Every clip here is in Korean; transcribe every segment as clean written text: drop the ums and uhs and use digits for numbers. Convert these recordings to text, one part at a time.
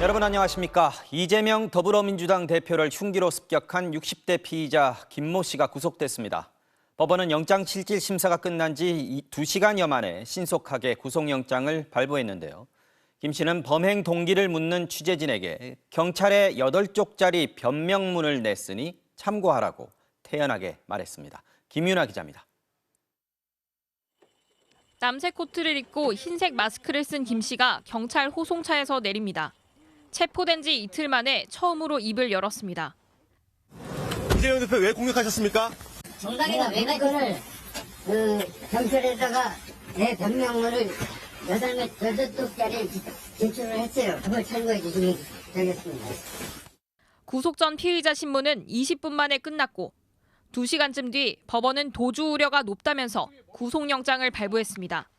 여러분 안녕하십니까. 이재명 더불어민주당 대표를 흉기로 습격한 60대 피의자 김모 씨가 구속됐습니다. 법원은 영장실질 심사가 끝난 지 2시간여 만에 신속하게 구속영장을 발부했는데요. 김 씨는 범행 동기를 묻는 취재진에게 경찰에 8쪽짜리 변명문을 냈으니 참고하라고 태연하게 말했습니다. 김윤아 기자입니다. 남색 코트를 입고 흰색 마스크를 쓴 김 씨가 경찰 호송차에서 내립니다. 체포된 지 이틀 만에 처음으로 입을 열었습니다. 이재명 대표 왜 공격하셨습니까? 정당이나 외곽을 경찰에다가 내 변명문을 8쪽짜리 제출을 했어요. 그걸 참고해 주시면 되겠습니다. 구속 전 피의자 신문은 20분 만에 끝났고 2시간쯤 뒤 법원은 도주 우려가 높다면서 구속영장을 발부했습니다.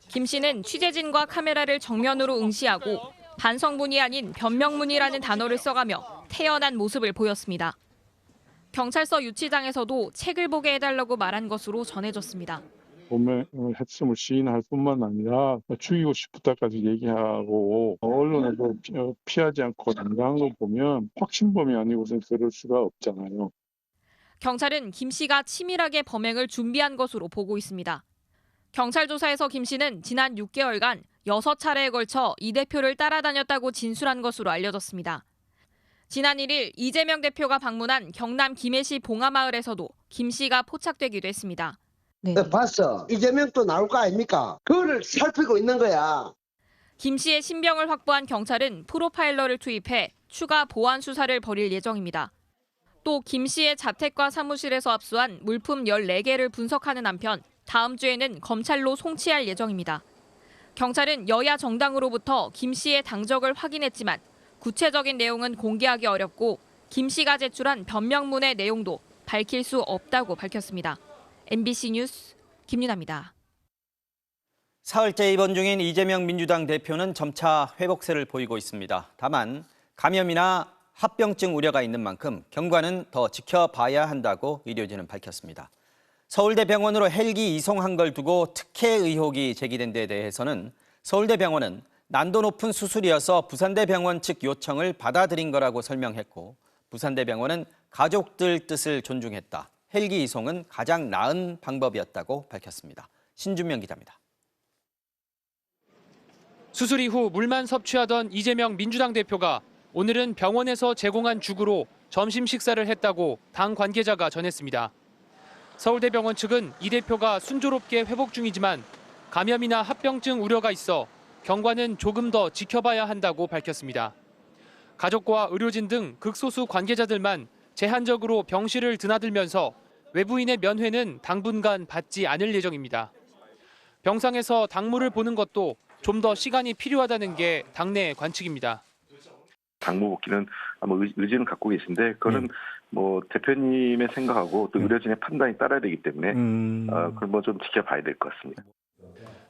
김 씨는 취재진과 카메라를 정면으로 응시하고 반성문이 아닌 변명문이라는 단어를 써가며 태연한 모습을 보였습니다. 경찰서 유치장에서도 책을 보게 해달라고 말한 것으로 전해졌습니다. 범행을 했음을 시인할 뿐만 아니라 죽이고 싶다까지 얘기하고 언론에도 피하지 않고 당당한 거 보면 확신범이 아니고선 그럴 수가 없잖아요. 경찰은 김 씨가 치밀하게 범행을 준비한 것으로 보고 있습니다. 경찰 조사에서 김 씨는 지난 6개월간 6차례에 걸쳐 이 대표를 따라다녔다고 진술한 것으로 알려졌습니다. 지난 1일 이재명 대표가 방문한 경남 김해시 봉하마을에서도 김 씨가 포착되기도 했습니다. 네. 봤어. 이재명 또 나올 거 아닙니까? 그거를 살피고 있는 거야. 김 씨의 신병을 확보한 경찰은 프로파일러를 투입해 추가 보안 수사를 벌일 예정입니다. 또 김 씨의 자택과 사무실에서 압수한 물품 14개를 분석하는 한편 다음 주에는 검찰로 송치할 예정입니다. 경찰은 여야 정당으로부터 김 씨의 당적을 확인했지만 구체적인 내용은 공개하기 어렵고 김 씨가 제출한 변명문의 내용도 밝힐 수 없다고 밝혔습니다. MBC 뉴스 김윤아입니다. 사흘째 입원 중인 이재명 민주당 대표는 점차 회복세를 보이고 있습니다. 다만 감염이나 합병증 우려가 있는 만큼 경과는 더 지켜봐야 한다고 의료진은 밝혔습니다. 서울대병원으로 헬기 이송한 걸 두고 특혜 의혹이 제기된 데 대해서는 서울대병원은 난도 높은 수술이어서 부산대병원 측 요청을 받아들인 거라고 설명했고 부산대병원은 가족들 뜻을 존중했다. 헬기 이송은 가장 나은 방법이었다고 밝혔습니다. 신준명 기자입니다. 수술 이후 물만 섭취하던 이재명 민주당 대표가 오늘은 병원에서 제공한 죽으로 점심 식사를 했다고 당 관계자가 전했습니다. 서울대병원 측은 이 대표가 순조롭게 회복 중이지만 감염이나 합병증 우려가 있어 경과는 조금 더 지켜봐야 한다고 밝혔습니다. 가족과 의료진 등 극소수 관계자들만 제한적으로 병실을 드나들면서 외부인의 면회는 당분간 받지 않을 예정입니다. 병상에서 당무를 보는 것도 좀 더 시간이 필요하다는 게 당내 관측입니다. 당무 복귀는 아마 의지는 갖고 계신데 그거는 뭐 대표님의 생각하고 또 의료진의 판단이 따라야 되기 때문에 그걸 뭐 좀 지켜봐야 될 것 같습니다.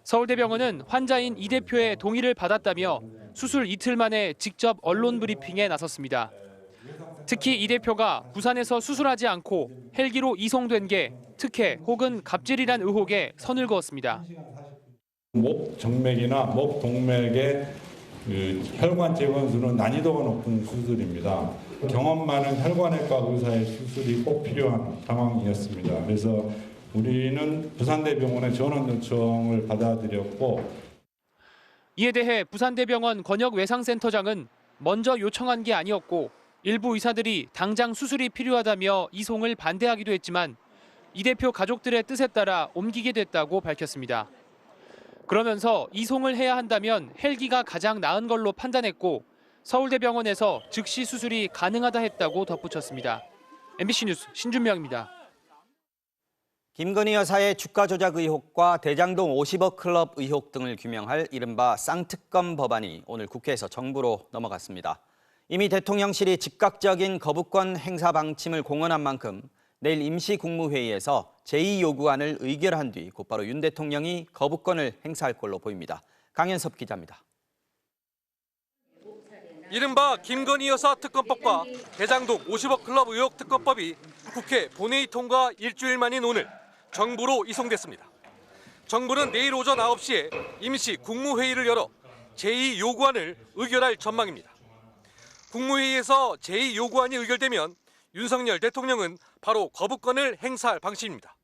서울대병원은 환자인 이 대표의 동의를 받았다며 수술 이틀 만에 직접 언론 브리핑에 나섰습니다. 특히 이 대표가 부산에서 수술하지 않고 헬기로 이송된 게 특혜 혹은 갑질이란 의혹에 선을 그었습니다. 목 정맥이나 목 동맥의 혈관 재건수는 난이도가 높은 수술입니다. 경험 많은 혈관외과 의사의 수술이 꼭 필요한 상황이었습니다. 그래서 우리는 부산대병원의 전원 요청을 받아들였고 이에 대해 부산대병원 권역외상센터장은 먼저 요청한 게 아니었고 일부 의사들이 당장 수술이 필요하다며 이송을 반대하기도 했지만 이 대표 가족들의 뜻에 따라 옮기게 됐다고 밝혔습니다. 그러면서 이송을 해야 한다면 헬기가 가장 나은 걸로 판단했고 서울대병원에서 즉시 수술이 가능하다 했다고 덧붙였습니다. MBC 뉴스 신준명입니다. 김건희 여사의 주가 조작 의혹과 대장동 50억 클럽 의혹 등을 규명할 이른바 쌍특검 법안이 오늘 국회에서 정부로 넘어갔습니다. 이미 대통령실이 즉각적인 거부권 행사 방침을 공언한 만큼 내일 임시국무회의에서 제2요구안을 의결한 뒤 곧바로 윤 대통령이 거부권을 행사할 걸로 보입니다. 강현섭 기자입니다. 이른바 김건희 여사 특검법과 대장동 50억 클럽 의혹 특검법이 국회 본회의 통과 일주일 만인 오늘 정부로 이송됐습니다. 정부는 내일 오전 9시에 임시 국무회의를 열어 제2요구안을 의결할 전망입니다. 국무회의에서 제2 요구안이 의결되면 윤석열 대통령은 바로 거부권을 행사할 방침입니다.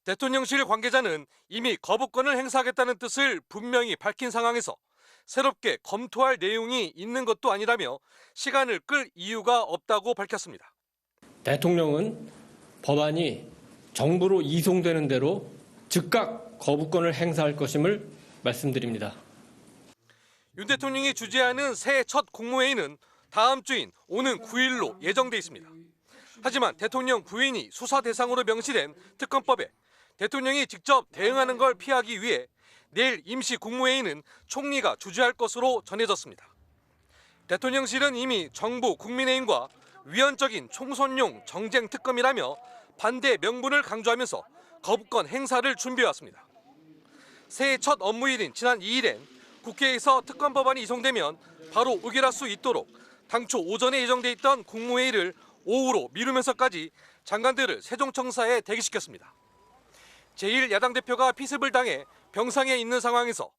대통령실 관계자는 이미 거부권을 행사하겠다는 뜻을 분명히 밝힌 상황에서 새롭게 검토할 내용이 있는 것도 아니라며 시간을 끌 이유가 없다고 밝혔습니다. 대통령은 법안이 정부로 이송되는 대로 즉각 거부권을 행사할 것임을 말씀드립니다. 윤 대통령이 주재하는 새해 첫 국무회의는 다음 주인 오는 9일로 예정돼 있습니다. 하지만 대통령 부인이 수사 대상으로 명시된 특검법에 대통령이 직접 대응하는 걸 피하기 위해 내일 임시 국무회의는 총리가 주재할 것으로 전해졌습니다. 대통령실은 이미 정부 국민의힘과 위헌적인 총선용 정쟁 특검이라며 반대 명분을 강조하면서 거부권 행사를 준비해왔습니다. 새해 첫 업무일인 지난 2일엔 국회에서 특검 법안이 이송되면 바로 의결할 수 있도록 당초 오전에 예정돼 있던 국무회의를 오후로 미루면서까지 장관들을 세종청사에 대기시켰습니다. 제1야당 대표가 피습을 당해 병상에 있는 상황에서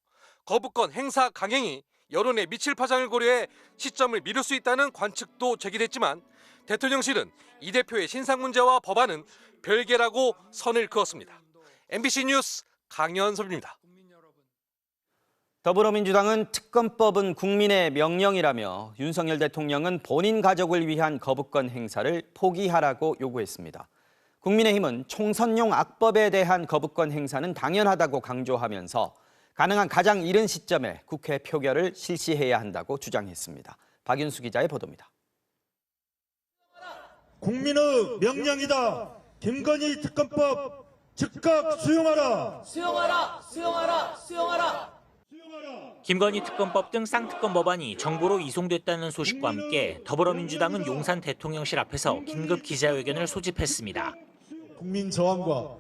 거부권 행사 강행이 여론에 미칠 파장을 고려해 시점을 미룰 수 있다는 관측도 제기됐지만 대통령실은 이 대표의 신상 문제와 법안은 별개라고 선을 그었습니다. MBC 뉴스 강현섭입니다. 더불어민주당은 특검법은 국민의 명령이라며 윤석열 대통령은 본인 가족을 위한 거부권 행사를 포기하라고 요구했습니다. 국민의힘은 총선용 악법에 대한 거부권 행사는 당연하다고 강조하면서 가능한 가장 이른 시점에 국회 표결을 실시해야 한다고 주장했습니다. 박윤수 기자의 보도입니다. 국민의 명령이다. 김건희 특검법 즉각 수용하라. 수용하라. 수용하라. 수용하라. 김건희 특검법 등 쌍특검 법안이 정부로 이송됐다는 소식과 함께 더불어민주당은 용산 대통령실 앞에서 긴급 기자회견을 소집했습니다. 국민 저항과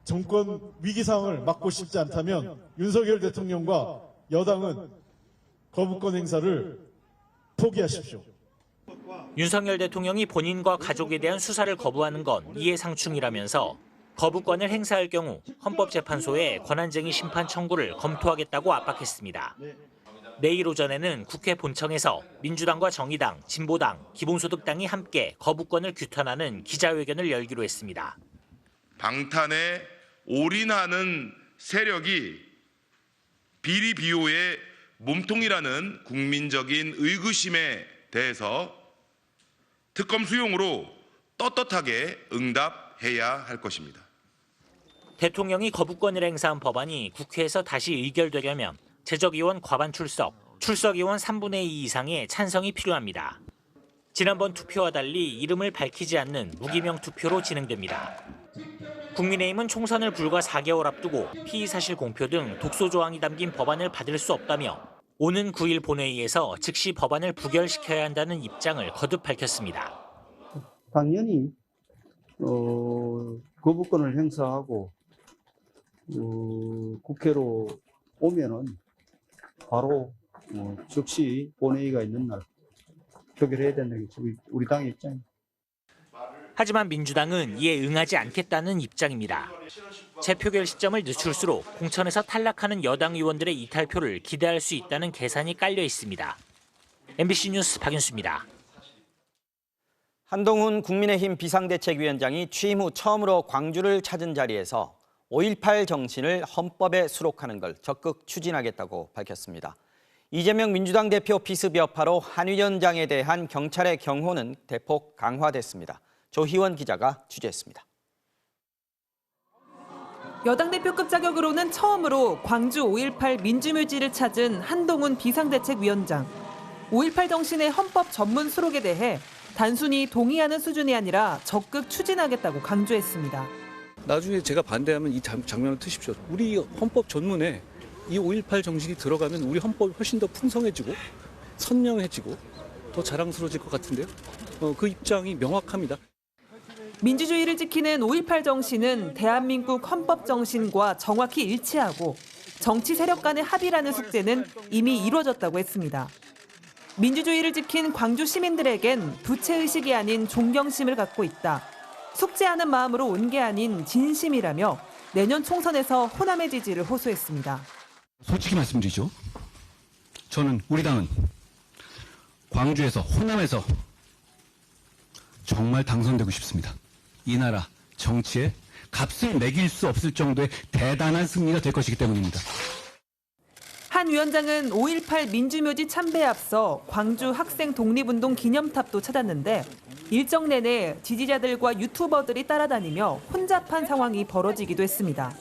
정권 위기 상황을 막고 싶지 않다면 윤석열 대통령과 여당은 거부권 행사를 포기하십시오. 윤석열 대통령이 본인과 가족에 대한 수사를 거부하는 건 이해상충이라면서 거부권을 행사할 경우 헌법재판소에 권한쟁의 심판 청구를 검토하겠다고 압박했습니다. 내일 오전에는 국회 본청에서 민주당과 정의당, 진보당, 기본소득당이 함께 거부권을 규탄하는 기자회견을 열기로 했습니다. 방탄에 올인하는 세력이 비리 비호의 몸통이라는 국민적인 의구심에 대해서 특검 수용으로 떳떳하게 응답해야 할 것입니다. 대통령이 거부권을 행사한 법안이 국회에서 다시 의결되려면 재적의원 과반 출석의원 3분의 2 이상의 찬성이 필요합니다. 지난번 투표와 달리 이름을 밝히지 않는 무기명 투표로 진행됩니다. 국민의힘은 총선을 불과 4개월 앞두고 피의사실 공표 등 독소 조항이 담긴 법안을 받을 수 없다며 오는 9일 본회의에서 즉시 법안을 부결시켜야 한다는 입장을 거듭 밝혔습니다. 당연히 거부권을 행사하고 국회로 오면은 바로 즉시 본회의가 있는 날 표결해야 된다는 게 우리 당의 입장입니다. 하지만 민주당은 이에 응하지 않겠다는 입장입니다. 재표결 시점을 늦출수록 공천에서 탈락하는 여당 의원들의 이탈표를 기대할 수 있다는 계산이 깔려 있습니다. MBC 뉴스 박윤수입니다. 한동훈 국민의힘 비상대책위원장이 취임 후 처음으로 광주를 찾은 자리에서 5.18 정신을 헌법에 수록하는 걸 적극 추진하겠다고 밝혔습니다. 이재명 민주당 대표 피습 여파로 한 위원장에 대한 경찰의 경호는 대폭 강화됐습니다. 조희원 기자가 취재했습니다. 여당 대표급 자격으로는 처음으로 광주 5.18 민주묘지를 찾은 한동훈 비상대책위원장. 5.18 정신의 헌법 전문 수록에 대해 단순히 동의하는 수준이 아니라 적극 추진하겠다고 강조했습니다. 나중에 제가 반대하면 이 장면을 트십시오. 우리 헌법 전문에 이 5.18 정신이 들어가면 우리 헌법이 훨씬 더 풍성해지고 선명해지고 더 자랑스러워질 것 같은데요. 그 입장이 명확합니다. 민주주의를 지키는 5.18 정신은 대한민국 헌법 정신과 정확히 일치하고 정치 세력 간의 합의라는 숙제는 이미 이루어졌다고 했습니다. 민주주의를 지킨 광주 시민들에겐 부채의식이 아닌 존경심을 갖고 있다. 숙제하는 마음으로 온 게 아닌 진심이라며 내년 총선에서 호남의 지지를 호소했습니다. 솔직히 말씀드리죠. 저는 우리 당은 광주에서, 호남에서 정말 당선되고 싶습니다. 이 나라 정치에 값을 매길 수 없을 정도의 대단한 승리가 될 것이기 때문입니다. 한 위원장은 5.18 민주묘지 참배에 앞서 광주 학생 독립운동 기념탑도 찾았는데 일정 내내 지지자들과 유튜버들이 따라다니며 혼잡한 상황이 벌어지기도 했습니다.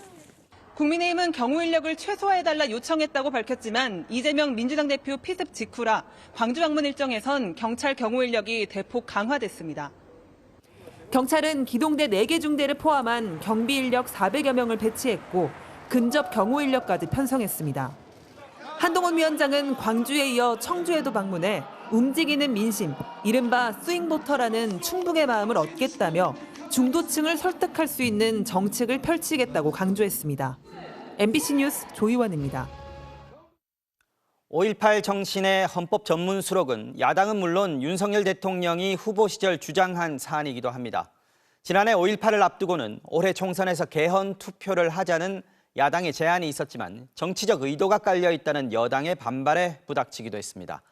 국민의힘은 경호 인력을 최소화해달라 요청했다고 밝혔지만 이재명 민주당 대표 피습 직후라 광주 방문 일정에선 경찰 경호 인력이 대폭 강화됐습니다. 경찰은 기동대 4개 중대를 포함한 경비 인력 400여 명을 배치했고 근접 경호 인력까지 편성했습니다. 한동훈 위원장은 광주에 이어 청주에도 방문해 움직이는 민심, 이른바 스윙보터라는 충북의 마음을 얻겠다며 중도층을 설득할 수 있는 정책을 펼치겠다고 강조했습니다. MBC 뉴스 조희원입니다. 5.18 정신의 헌법 전문 수록은 야당은 물론 윤석열 대통령이 후보 시절 주장한 사안이기도 합니다. 지난해 5.18을 앞두고는 올해 총선에서 개헌 투표를 하자는 야당의 제안이 있었지만 정치적 의도가 깔려 있다는 여당의 반발에 부닥치기도 했습니다.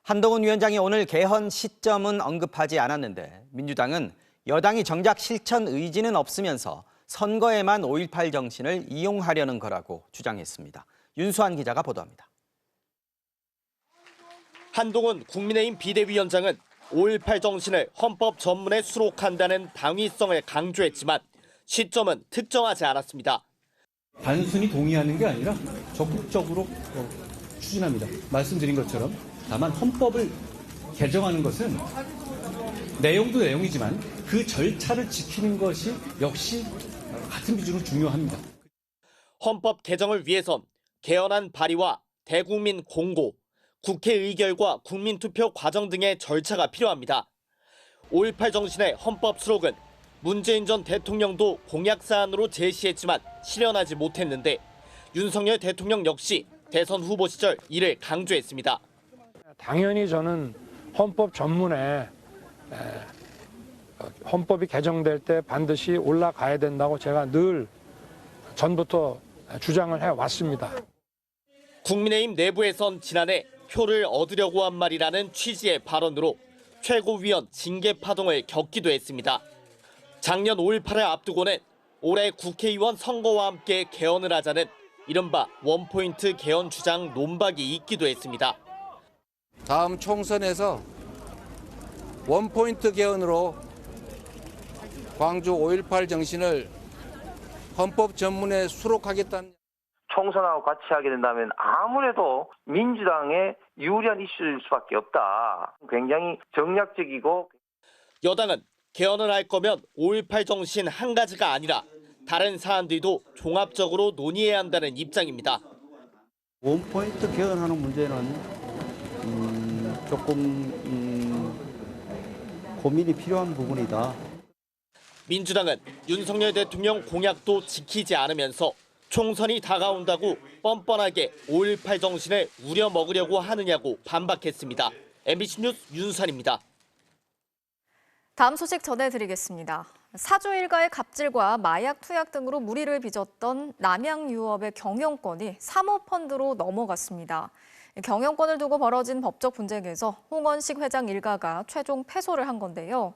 한동훈 위원장이 오늘 개헌 시점은 언급하지 않았는데 민주당은 여당이 정작 실천 의지는 없으면서 선거에만 5.18 정신을 이용하려는 거라고 주장했습니다. 윤수환 기자가 보도합니다. 한동훈 국민의힘 비대위원장은 5.18 정신을 헌법 전문에 수록한다는 당위성을 강조했지만 시점은 특정하지 않았습니다. 단순히 동의하는 게 아니라 적극적으로 추진합니다. 말씀드린 것처럼 다만 헌법을 개정하는 것은 내용도 내용이지만 그 절차를 지키는 것이 역시 같은 기준으로 중요합니다. 헌법 개정을 위해선 개헌안 발의와 대국민 공고, 국회 의결과 국민투표 과정 등의 절차가 필요합니다. 5.18 정신의 헌법 수록은 문재인 전 대통령도 공약사안으로 제시했지만 실현하지 못했는데 윤석열 대통령 역시 대선 후보 시절 이를 강조했습니다. 당연히 저는 헌법 전문에 헌법이 개정될 때 반드시 올라가야 된다고 제가 늘 전부터 주장을 해왔습니다. 국민의힘 내부에선 지난해 표를 얻으려고 한 말이라는 취지의 발언으로 최고위원 징계 파동을 겪기도 했습니다. 작년 5.18을 앞두고는 올해 국회의원 선거와 함께 개헌을 하자는 이른바 원포인트 개헌 주장 논박이 있기도 했습니다. 다음 총선에서 원포인트 개헌으로 광주 5.18 정신을 헌법 전문에 수록하겠다는 총선하고 같이 하게 된다면 아무래도 민주당에 유리한 이슈일 수밖에 없다. 굉장히 정략적이고. 여당은 개헌을 할 거면 5.18 정신 한 가지가 아니라 다른 사안들도 종합적으로 논의해야 한다는 입장입니다. 원포인트 개헌하는 문제는 조금 고민이 필요한 부분이다. 민주당은 윤석열 대통령 공약도 지키지 않으면서 총선이 다가온다고 뻔뻔하게 5.18 정신을 우려먹으려고 하느냐고 반박했습니다. MBC 뉴스 윤수환입니다. 다음 소식 전해드리겠습니다. 사주 일가의 갑질과 마약 투약 등으로 물의를 빚었던 남양유업의 경영권이 사모펀드로 넘어갔습니다. 경영권을 두고 벌어진 법적 분쟁에서 홍원식 회장 일가가 최종 패소를 한 건데요.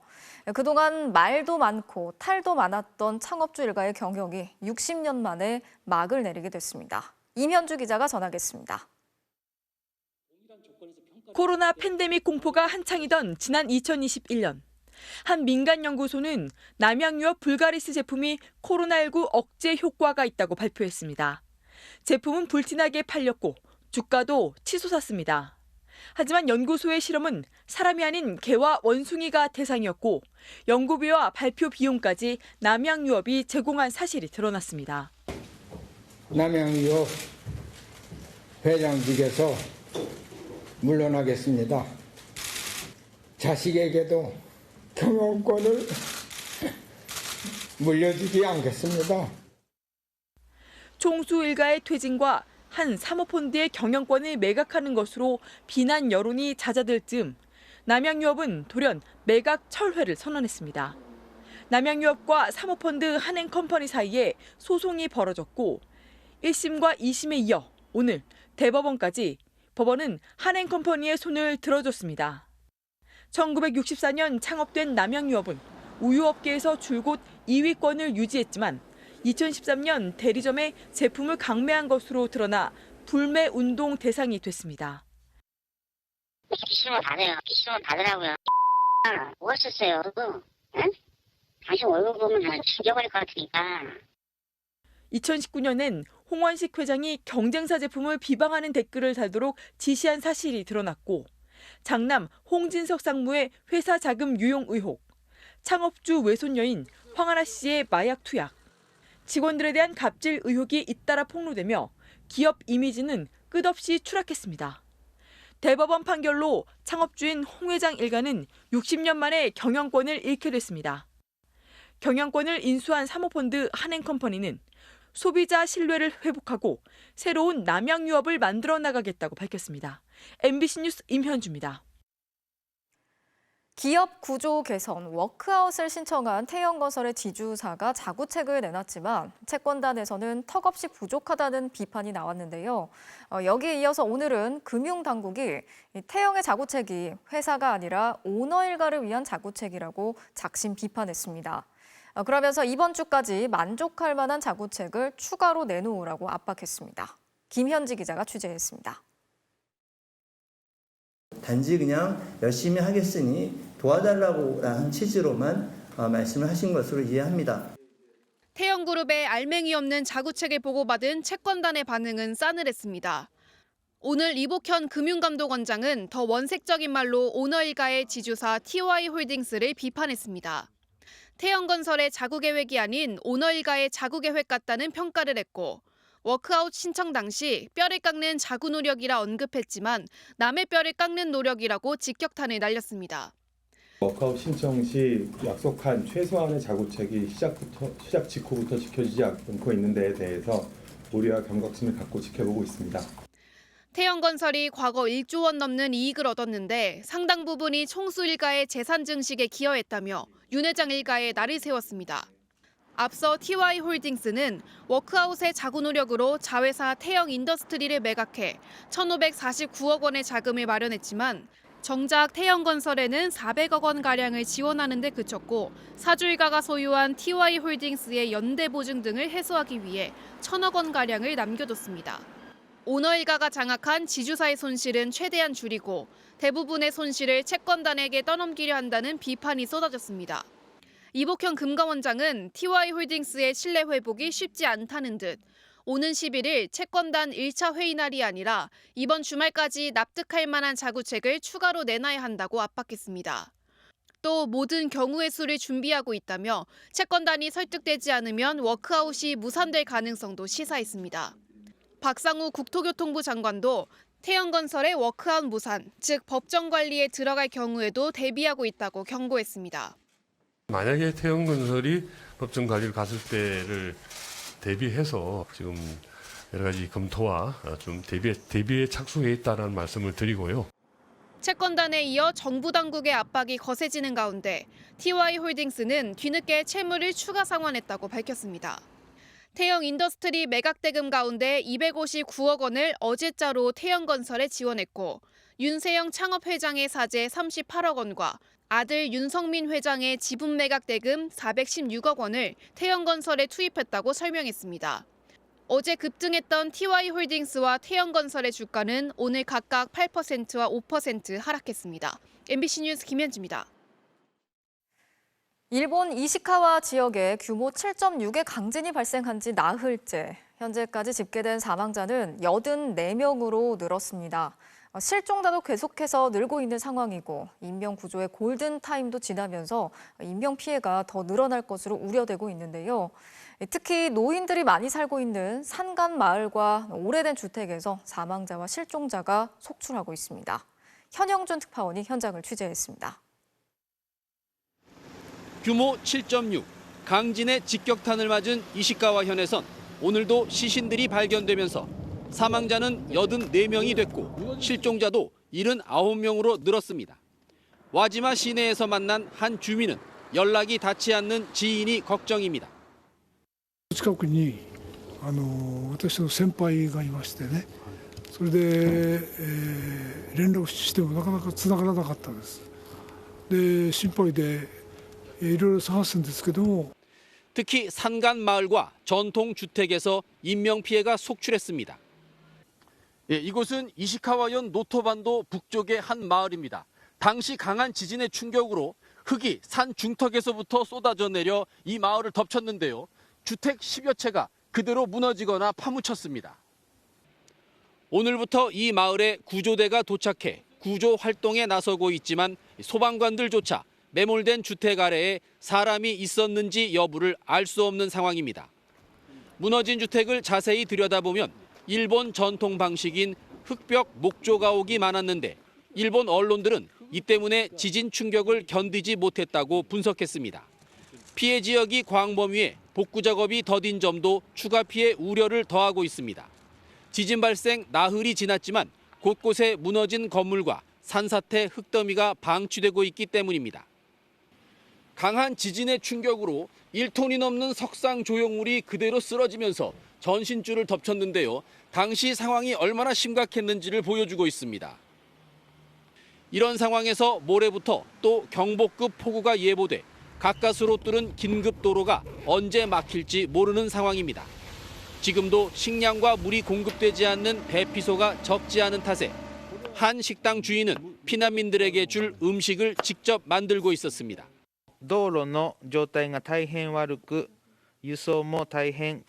그동안 말도 많고 탈도 많았던 창업주 일가의 경영이 60년 만에 막을 내리게 됐습니다. 임현주 기자가 전하겠습니다. 코로나 팬데믹 공포가 한창이던 지난 2021년. 한 민간 연구소는 남양유업 불가리스 제품이 코로나19 억제 효과가 있다고 발표했습니다. 제품은 불티나게 팔렸고 주가도 치솟았습니다. 하지만 연구소의 실험은 사람이 아닌 개와 원숭이가 대상이었고 연구비와 발표 비용까지 남양유업이 제공한 사실이 드러났습니다. 남양유업 회장직에서 물러나겠습니다. 자식에게도 경영권을 물려주지 않겠습니다. 총수 일가의 퇴진과 한 사모펀드의 경영권을 매각하는 것으로 비난 여론이 잦아들 즈음 남양유업은 돌연 매각 철회를 선언했습니다. 남양유업과 사모펀드 한행컴퍼니 사이에 소송이 벌어졌고 1심과 2심에 이어 오늘 대법원까지 법원은 한행컴퍼니의 손을 들어줬습니다. 1964년 창업된 남양유업은 우유업계에서 줄곧 2위권을 유지했지만 2013년 대리점에 제품을 강매한 것으로 드러나 불매 운동 대상이 됐습니다. PC만 받아요. PC만 받으라고요. 뭐 했었어요? 응? 당신 얼굴 보면 다 죽여버릴 것 같으니까. 2019년엔 홍원식 회장이 경쟁사 제품을 비방하는 댓글을 달도록 지시한 사실이 드러났고 장남 홍진석 상무의 회사 자금 유용 의혹, 창업주 외손녀인 황하나 씨의 마약 투약, 직원들에 대한 갑질 의혹이 잇따라 폭로되며 기업 이미지는 끝없이 추락했습니다. 대법원 판결로 창업주인 홍 회장 일가는 60년 만에 경영권을 잃게 됐습니다. 경영권을 인수한 사모펀드 한행컴퍼니는 소비자 신뢰를 회복하고 새로운 남양유업을 만들어 나가겠다고 밝혔습니다. MBC 뉴스 임현주입니다. 기업 구조 개선, 워크아웃을 신청한 태영건설의 지주사가 자구책을 내놨지만 채권단에서는 턱없이 부족하다는 비판이 나왔는데요. 여기에 이어서 오늘은 금융당국이 태영의 자구책이 회사가 아니라 오너 일가를 위한 자구책이라고 작심 비판했습니다. 그러면서 이번 주까지 만족할 만한 자구책을 추가로 내놓으라고 압박했습니다. 김현지 기자가 취재했습니다. 단지 그냥 열심히 하겠으니 도와달라고 하는 취지로만 말씀을 하신 것으로 이해합니다. 태영그룹의 알맹이 없는 자구책을 보고받은 채권단의 반응은 싸늘했습니다. 오늘 이복현 금융감독원장은 더 원색적인 말로 오너 일가의 지주사 TY홀딩스를 비판했습니다. 태영건설의 자구계획이 아닌 오너 일가의 자구계획 같다는 평가를 했고 워크아웃 신청 당시 뼈를 깎는 자구 노력이라 언급했지만 남의 뼈를 깎는 노력이라고 직격탄을 날렸습니다. 워크아웃 신청 시 약속한 최소한의 자구책이 시작 직후부터 지켜지지 않고 있는 데에 대해서 우려와 경각심을 갖고 지켜보고 있습니다. 태영건설이 과거 1조 원 넘는 이익을 얻었는데 상당 부분이 총수 일가의 재산 증식에 기여했다며 윤 회장 일가에 날을 세웠습니다. 앞서 TY홀딩스는 워크아웃의 자구 노력으로 자회사 태영인더스트리를 매각해 1,549억 원의 자금을 마련했지만 정작 태영건설에는 400억 원가량을 지원하는 데 그쳤고 사주 일가가 소유한 TY홀딩스의 연대보증 등을 해소하기 위해 1,000억 원가량을 남겨뒀습니다. 오너 일가가 장악한 지주사의 손실은 최대한 줄이고 대부분의 손실을 채권단에게 떠넘기려 한다는 비판이 쏟아졌습니다. 이복현 금감원장은 TY홀딩스의 신뢰 회복이 쉽지 않다는 듯 오는 11일 채권단 1차 회의 날이 아니라 이번 주말까지 납득할 만한 자구책을 추가로 내놔야 한다고 압박했습니다. 또 모든 경우의 수를 준비하고 있다며 채권단이 설득되지 않으면 워크아웃이 무산될 가능성도 시사했습니다. 박상우 국토교통부 장관도 태영건설의 워크아웃 무산, 즉 법정 관리에 들어갈 경우에도 대비하고 있다고 경고했습니다. 만약에 태영건설이 법정 관리를 갔을 때를 대비해서 지금 여러 가지 검토와 좀 대비에 착수해 있다는 말씀을 드리고요. 채권단에 이어 정부 당국의 압박이 거세지는 가운데 TY홀딩스는 뒤늦게 채무를 추가 상환했다고 밝혔습니다. 태영인더스트리 매각 대금 가운데 259억 원을 어제자로 태영건설에 지원했고 윤세영 창업회장의 사재 38억 원과 아들 윤성민 회장의 지분 매각 대금 416억 원을 태영건설에 투입했다고 설명했습니다. 어제 급등했던 TY홀딩스와 태영건설의 주가는 오늘 각각 8%와 5% 하락했습니다. MBC 뉴스 김현지입니다. 일본 이시카와 지역에 규모 7.6의 강진이 발생한 지 나흘째. 현재까지 집계된 사망자는 84명으로 늘었습니다. 실종자도 계속해서 늘고 있는 상황이고 인명구조의 골든타임도 지나면서 인명피해가 더 늘어날 것으로 우려되고 있는데요. 특히 노인들이 많이 살고 있는 산간 마을과 오래된 주택에서 사망자와 실종자가 속출하고 있습니다. 현영준 특파원이 현장을 취재했습니다. 규모 7.6, 강진의 직격탄을 맞은 이시카와 현에선 오늘도 시신들이 발견되면서 사망자는 84명이 됐고 실종자도 79명으로 늘었습니다. 와지마 시내에서 만난 한 주민은 연락이 닿지 않는 지인이 걱정입니다. 近くに私の先輩がいましてね、それで連絡してもなかなかつながらなかったです。で心配でいろいろ探すんですけども 특히 산간 마을과 전통 주택에서 인명 피해가 속출했습니다. 예, 이곳은 이시카와현 노토반도 북쪽의 한 마을입니다. 당시 강한 지진의 충격으로 흙이 산 중턱에서부터 쏟아져 내려 이 마을을 덮쳤는데요. 주택 10여 채가 그대로 무너지거나 파묻혔습니다. 오늘부터 이 마을에 구조대가 도착해 구조 활동에 나서고 있지만 소방관들조차 매몰된 주택 아래에 사람이 있었는지 여부를 알 수 없는 상황입니다. 무너진 주택을 자세히 들여다보면 일본 전통 방식인 흙벽 목조 가옥이 많았는데 일본 언론들은 이 때문에 지진 충격을 견디지 못했다고 분석했습니다. 피해 지역이 광범위해 복구 작업이 더딘 점도 추가 피해 우려를 더하고 있습니다. 지진 발생 나흘이 지났지만 곳곳에 무너진 건물과 산사태 흙더미가 방치되고 있기 때문입니다. 강한 지진의 충격으로 1톤이 넘는 석상 조형물이 그대로 쓰러지면서 전신줄을 덮쳤는데요. 당시 상황이 얼마나 심각했는지를 보여주고 있습니다. 이런 상황에서 모레부터 또 경보급 폭우가 예보돼 가까스로 뚫은 긴급 도로가 언제 막힐지 모르는 상황입니다. 지금도 식량과 물이 공급되지 않는 대피소가 적지 않은 탓에 한 식당 주인은 피난민들에게 줄 음식을 직접 만들고 있었습니다. 道路の状態が大変悪く、輸送も大変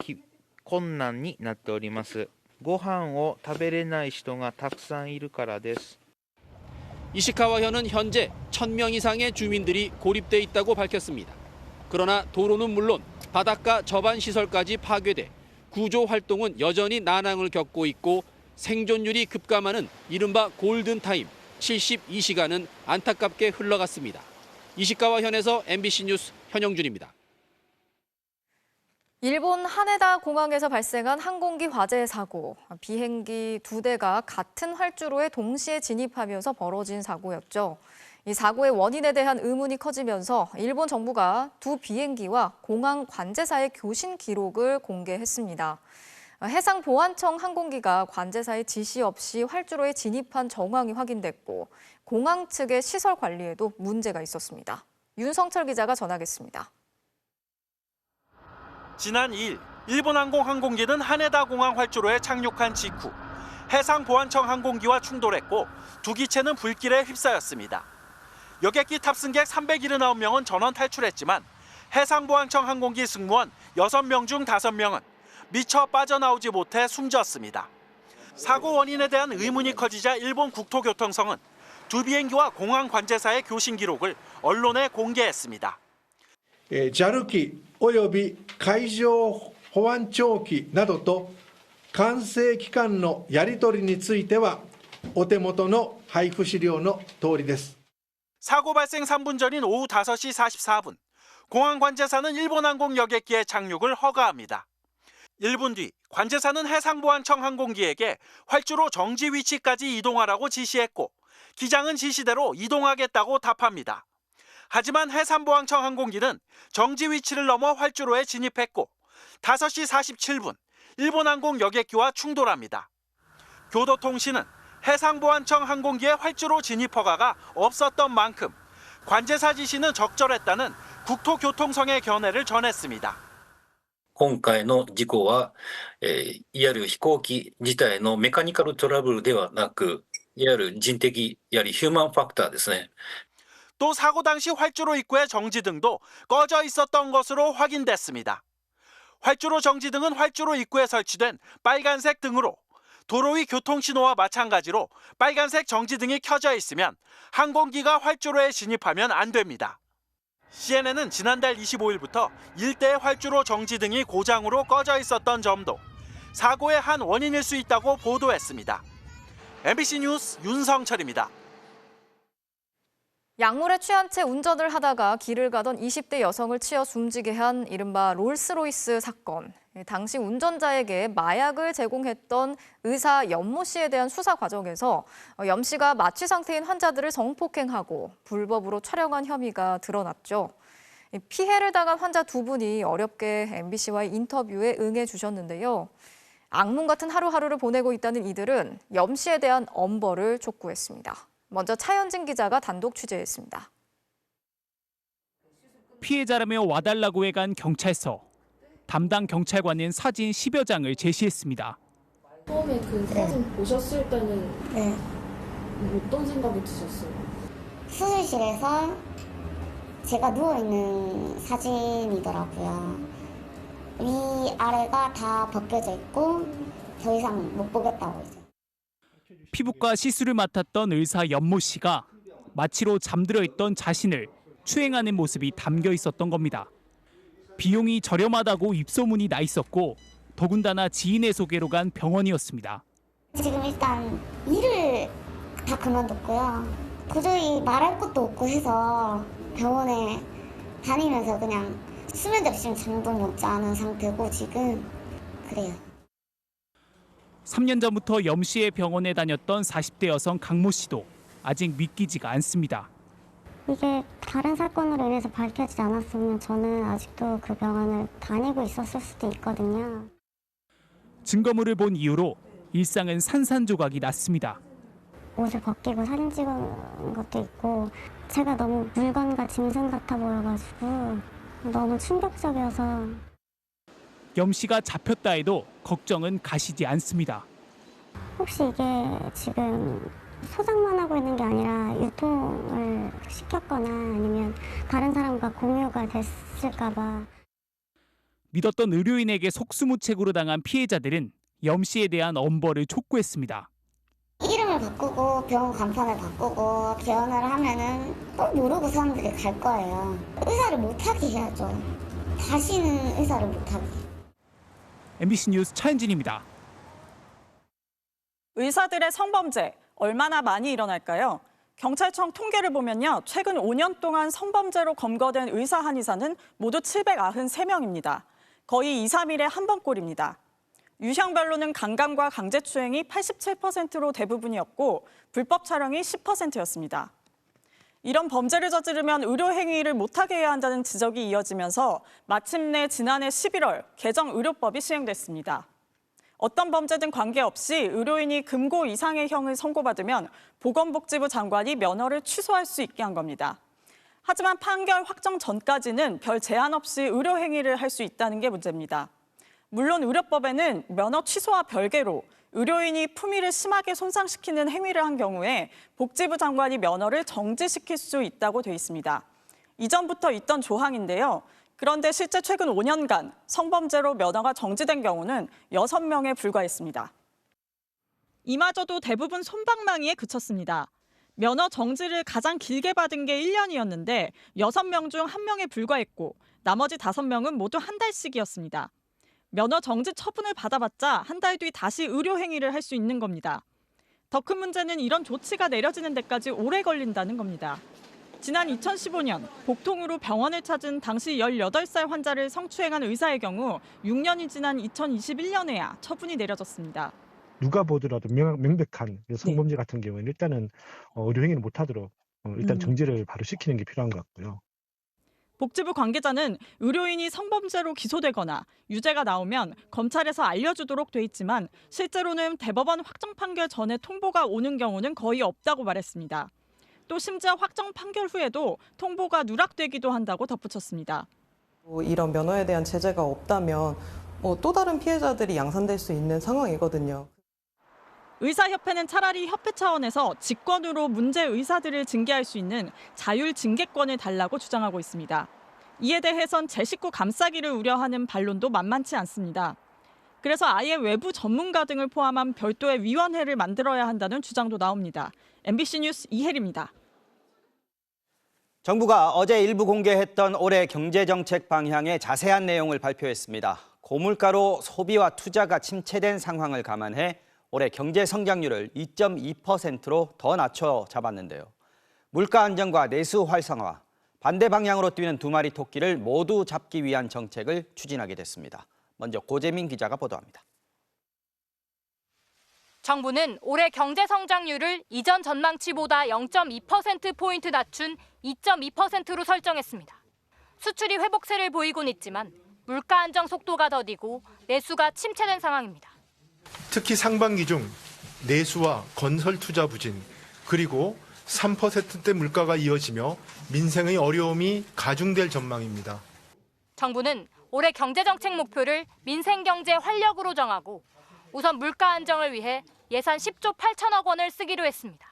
困難になっております。ご飯を食べれない人がたくさんいるからです。 이시카와현은 현재 1,000명 이상의 주민들이 고립돼 있다고 밝혔습니다. 그러나 도로는 물론 바닷가 접안 시설까지 파괴돼 구조 활동은 여전히 난항을 겪고 있고 생존율이 급감하는 이른바 골든타임 72시간은 안타깝게 흘러갔습니다. 이시카와현에서 MBC 뉴스 현영준입니다. 일본 하네다 공항에서 발생한 항공기 화재 사고. 비행기 2대가 같은 활주로에 동시에 진입하면서 벌어진 사고였죠. 이 사고의 원인에 대한 의문이 커지면서 일본 정부가 두 비행기와 공항 관제사의 교신 기록을 공개했습니다. 해상보안청 항공기가 관제사의 지시 없이 활주로에 진입한 정황이 확인됐고 공항 측의 시설 관리에도 문제가 있었습니다. 윤성철 기자가 전하겠습니다. 지난 2일 일본 항공기는 하네다 공항 활주로에 착륙한 직후 해상보안청 항공기와 충돌했고 두 기체는 불길에 휩싸였습니다. 여객기 탑승객 379명은 전원 탈출했지만 해상보안청 항공기 승무원 6명 중 5명은 미처 빠져나오지 못해 숨졌습니다. 사고 원인에 대한 의문이 커지자 일본 국토교통성은 두 비행기와 공항 관제사의 교신 기록을 언론에 공개했습니다. JAL機および海上保安庁機などと管制機関のやり取りについてはお手元の配布資料の通りです。 사고 발생 3분 전인 오후 5시 44분, 공항 관제사는 일본 항공 여객기의 착륙을 허가합니다. 1분 뒤 관제사는 해상보안청 항공기에게 활주로 정지 위치까지 이동하라고 지시했고 기장은 지시대로 이동하겠다고 답합니다. 하지만 해상보안청 항공기는 정지 위치를 넘어 활주로에 진입했고 5시 47분 일본 항공 여객기와 충돌합니다. 교도통신은 해상보안청 항공기의 활주로 진입 허가가 없었던 만큼 관제사 지시는 적절했다는 국토교통성의 견해를 전했습니다. 今回の事故は、いわゆる飛行機自体のメカニカルトラブルではなく、いわゆる人的、やはりヒューマンファクターですね。 또 사고 당시 활주로 입구의 정지등도 꺼져 있었던 것으로 확인됐습니다. 활주로 정지등은 활주로 입구에 설치된 빨간색 등으로 도로 위 교통신호와 마찬가지로 빨간색 정지등이 켜져 있으면 항공기가 활주로에 진입하면 안 됩니다. CNN은 지난달 25일부터 일대의 활주로 정지등이 고장으로 꺼져 있었던 점도 사고의 한 원인일 수 있다고 보도했습니다. MBC 뉴스 윤성철입니다. 약물에 취한 채 운전을 하다가 길을 가던 20대 여성을 치어 숨지게 한 이른바 롤스로이스 사건. 당시 운전자에게 마약을 제공했던 의사 연모 씨에 대한 수사 과정에서 염 씨가 마취 상태인 환자들을 성폭행하고 불법으로 촬영한 혐의가 드러났죠. 피해를 당한 환자 두 분이 어렵게 MBC와의 인터뷰에 응해 주셨는데요. 악몽 같은 하루하루를 보내고 있다는 이들은 염 씨에 대한 엄벌을 촉구했습니다. 먼저 차현진 기자가 단독 취재했습니다. 피해자라며 와달라고 해간 경찰서. 담당 경찰관은 사진 10여 장을 제시했습니다. 처음에 그 사진 보셨을 때는 어떤 생각이 드셨어요? 수술실에서 제가 누워있는 사진이더라고요. 위아래가 다 벗겨져 있고 더 이상 못 보겠다고 이제. 피부과 시술을 맡았던 의사 연모 씨가 마취로 잠들어 있던 자신을 추행하는 모습이 담겨 있었던 겁니다. 비용이 저렴하다고 입소문이 나 있었고 더군다나 지인의 소개로 간 병원이었습니다. 지금 일단 일을 다 그만뒀고요. 도저히 말할 것도 없고 해서 병원에 다니면서 그냥 수면 접시는 잠도 못 자는 상태고 지금 그래요. 3년 전부터 염씨의 병원에 다녔던 40대 여성 강모 씨도 아직 믿기지가 않습니다. 이게 다른 사건으로 인해서 밝혀지지 않았으면 저는 아직도 그 병원을 다니고 있었을 수도 있거든요. 증거물을 본 이후로 일상은 산산조각이 났습니다. 옷을 벗기고 사진 찍은 것도 있고 제가 너무 물건과 짐승 같아 보여가지고 너무 충격적이어서. 염씨가 잡혔다 해도 걱정은 가시지 않습니다. 혹시 이게 지금 소장만 하고 있는 게 아니라 유통을 시켰거나 아니면 다른 사람과 공유가 됐을까 봐. 믿었던 의료인에게 속수무책으로 당한 피해자들은 염씨에 대한 엄벌을 촉구했습니다. 이름을 바꾸고 병원 간판을 바꾸고 개원을 하면은 또 모르고 사람들이 갈 거예요. 의사를 못하게 해야죠. 다시는 의사를 못하게. MBC 뉴스 차현진입니다. 의사들의 성범죄 얼마나 많이 일어날까요? 경찰청 통계를 보면요. 최근 5년 동안 성범죄로 검거된 의사 한의사는 모두 793명입니다. 거의 2, 3일에 한 번꼴입니다. 유형별로는 강간과 강제추행이 87%로 대부분이었고 불법 촬영이 10%였습니다. 이런 범죄를 저지르면 의료행위를 못하게 해야 한다는 지적이 이어지면서 마침내 지난해 11월 개정의료법이 시행됐습니다. 어떤 범죄든 관계없이 의료인이 금고 이상의 형을 선고받으면 보건복지부 장관이 면허를 취소할 수 있게 한 겁니다. 하지만 판결 확정 전까지는 별 제한 없이 의료행위를 할 수 있다는 게 문제입니다. 물론 의료법에는 면허 취소와 별개로 의료인이 품위를 심하게 손상시키는 행위를 한 경우에 복지부 장관이 면허를 정지시킬 수 있다고 돼 있습니다. 이전부터 있던 조항인데요. 그런데 실제 최근 5년간 성범죄로 면허가 정지된 경우는 6명에 불과했습니다. 이마저도 대부분 솜방망이에 그쳤습니다. 면허 정지를 가장 길게 받은 게 1년이었는데 6명 중 1명에 불과했고 나머지 5명은 모두 한 달씩이었습니다. 면허 정지 처분을 받아봤자 한 달 뒤 다시 의료행위를 할 수 있는 겁니다. 더 큰 문제는 이런 조치가 내려지는 데까지 오래 걸린다는 겁니다. 지난 2015년 복통으로 병원을 찾은 당시 18살 환자를 성추행한 의사의 경우 6년이 지난 2021년에야 처분이 내려졌습니다. 누가 보더라도 명백한 성범죄 같은 경우에는 일단은 의료행위를 못하도록 일단 정지를 바로 시키는 게 필요한 것 같고요. 복지부 관계자는 의료인이 성범죄로 기소되거나 유죄가 나오면 검찰에서 알려주도록 돼 있지만 실제로는 대법원 확정 판결 전에 통보가 오는 경우는 거의 없다고 말했습니다. 또 심지어 확정 판결 후에도 통보가 누락되기도 한다고 덧붙였습니다. 이런 면허에 대한 제재가 없다면 또 다른 피해자들이 양산될 수 있는 상황이거든요. 의사협회는 차라리 협회 차원에서 직권으로 문제 의사들을 징계할 수 있는 자율 징계권을 달라고 주장하고 있습니다. 이에 대해선 제 식구 감싸기를 우려하는 반론도 만만치 않습니다. 그래서 아예 외부 전문가 등을 포함한 별도의 위원회를 만들어야 한다는 주장도 나옵니다. MBC 뉴스 이혜리입니다. 정부가 어제 일부 공개했던 올해 경제정책 방향의 자세한 내용을 발표했습니다. 고물가로 소비와 투자가 침체된 상황을 감안해 올해 경제 성장률을 2.2%로 더 낮춰 잡았는데요. 물가 안정과 내수 활성화, 반대 방향으로 뛰는 두 마리 토끼를 모두 잡기 위한 정책을 추진하게 됐습니다. 먼저 고재민 기자가 보도합니다. 정부는 올해 경제 성장률을 이전 전망치보다 0.2%포인트 낮춘 2.2%로 설정했습니다. 수출이 회복세를 보이곤 있지만 물가 안정 속도가 더디고 내수가 침체된 상황입니다. 특히 상반기 중 내수와 건설 투자 부진 그리고 3%대 물가가 이어지며 민생의 어려움이 가중될 전망입니다. 정부는 올해 경제정책 목표를 민생경제 활력으로 정하고 우선 물가 안정을 위해 예산 10조 8천억 원을 쓰기로 했습니다.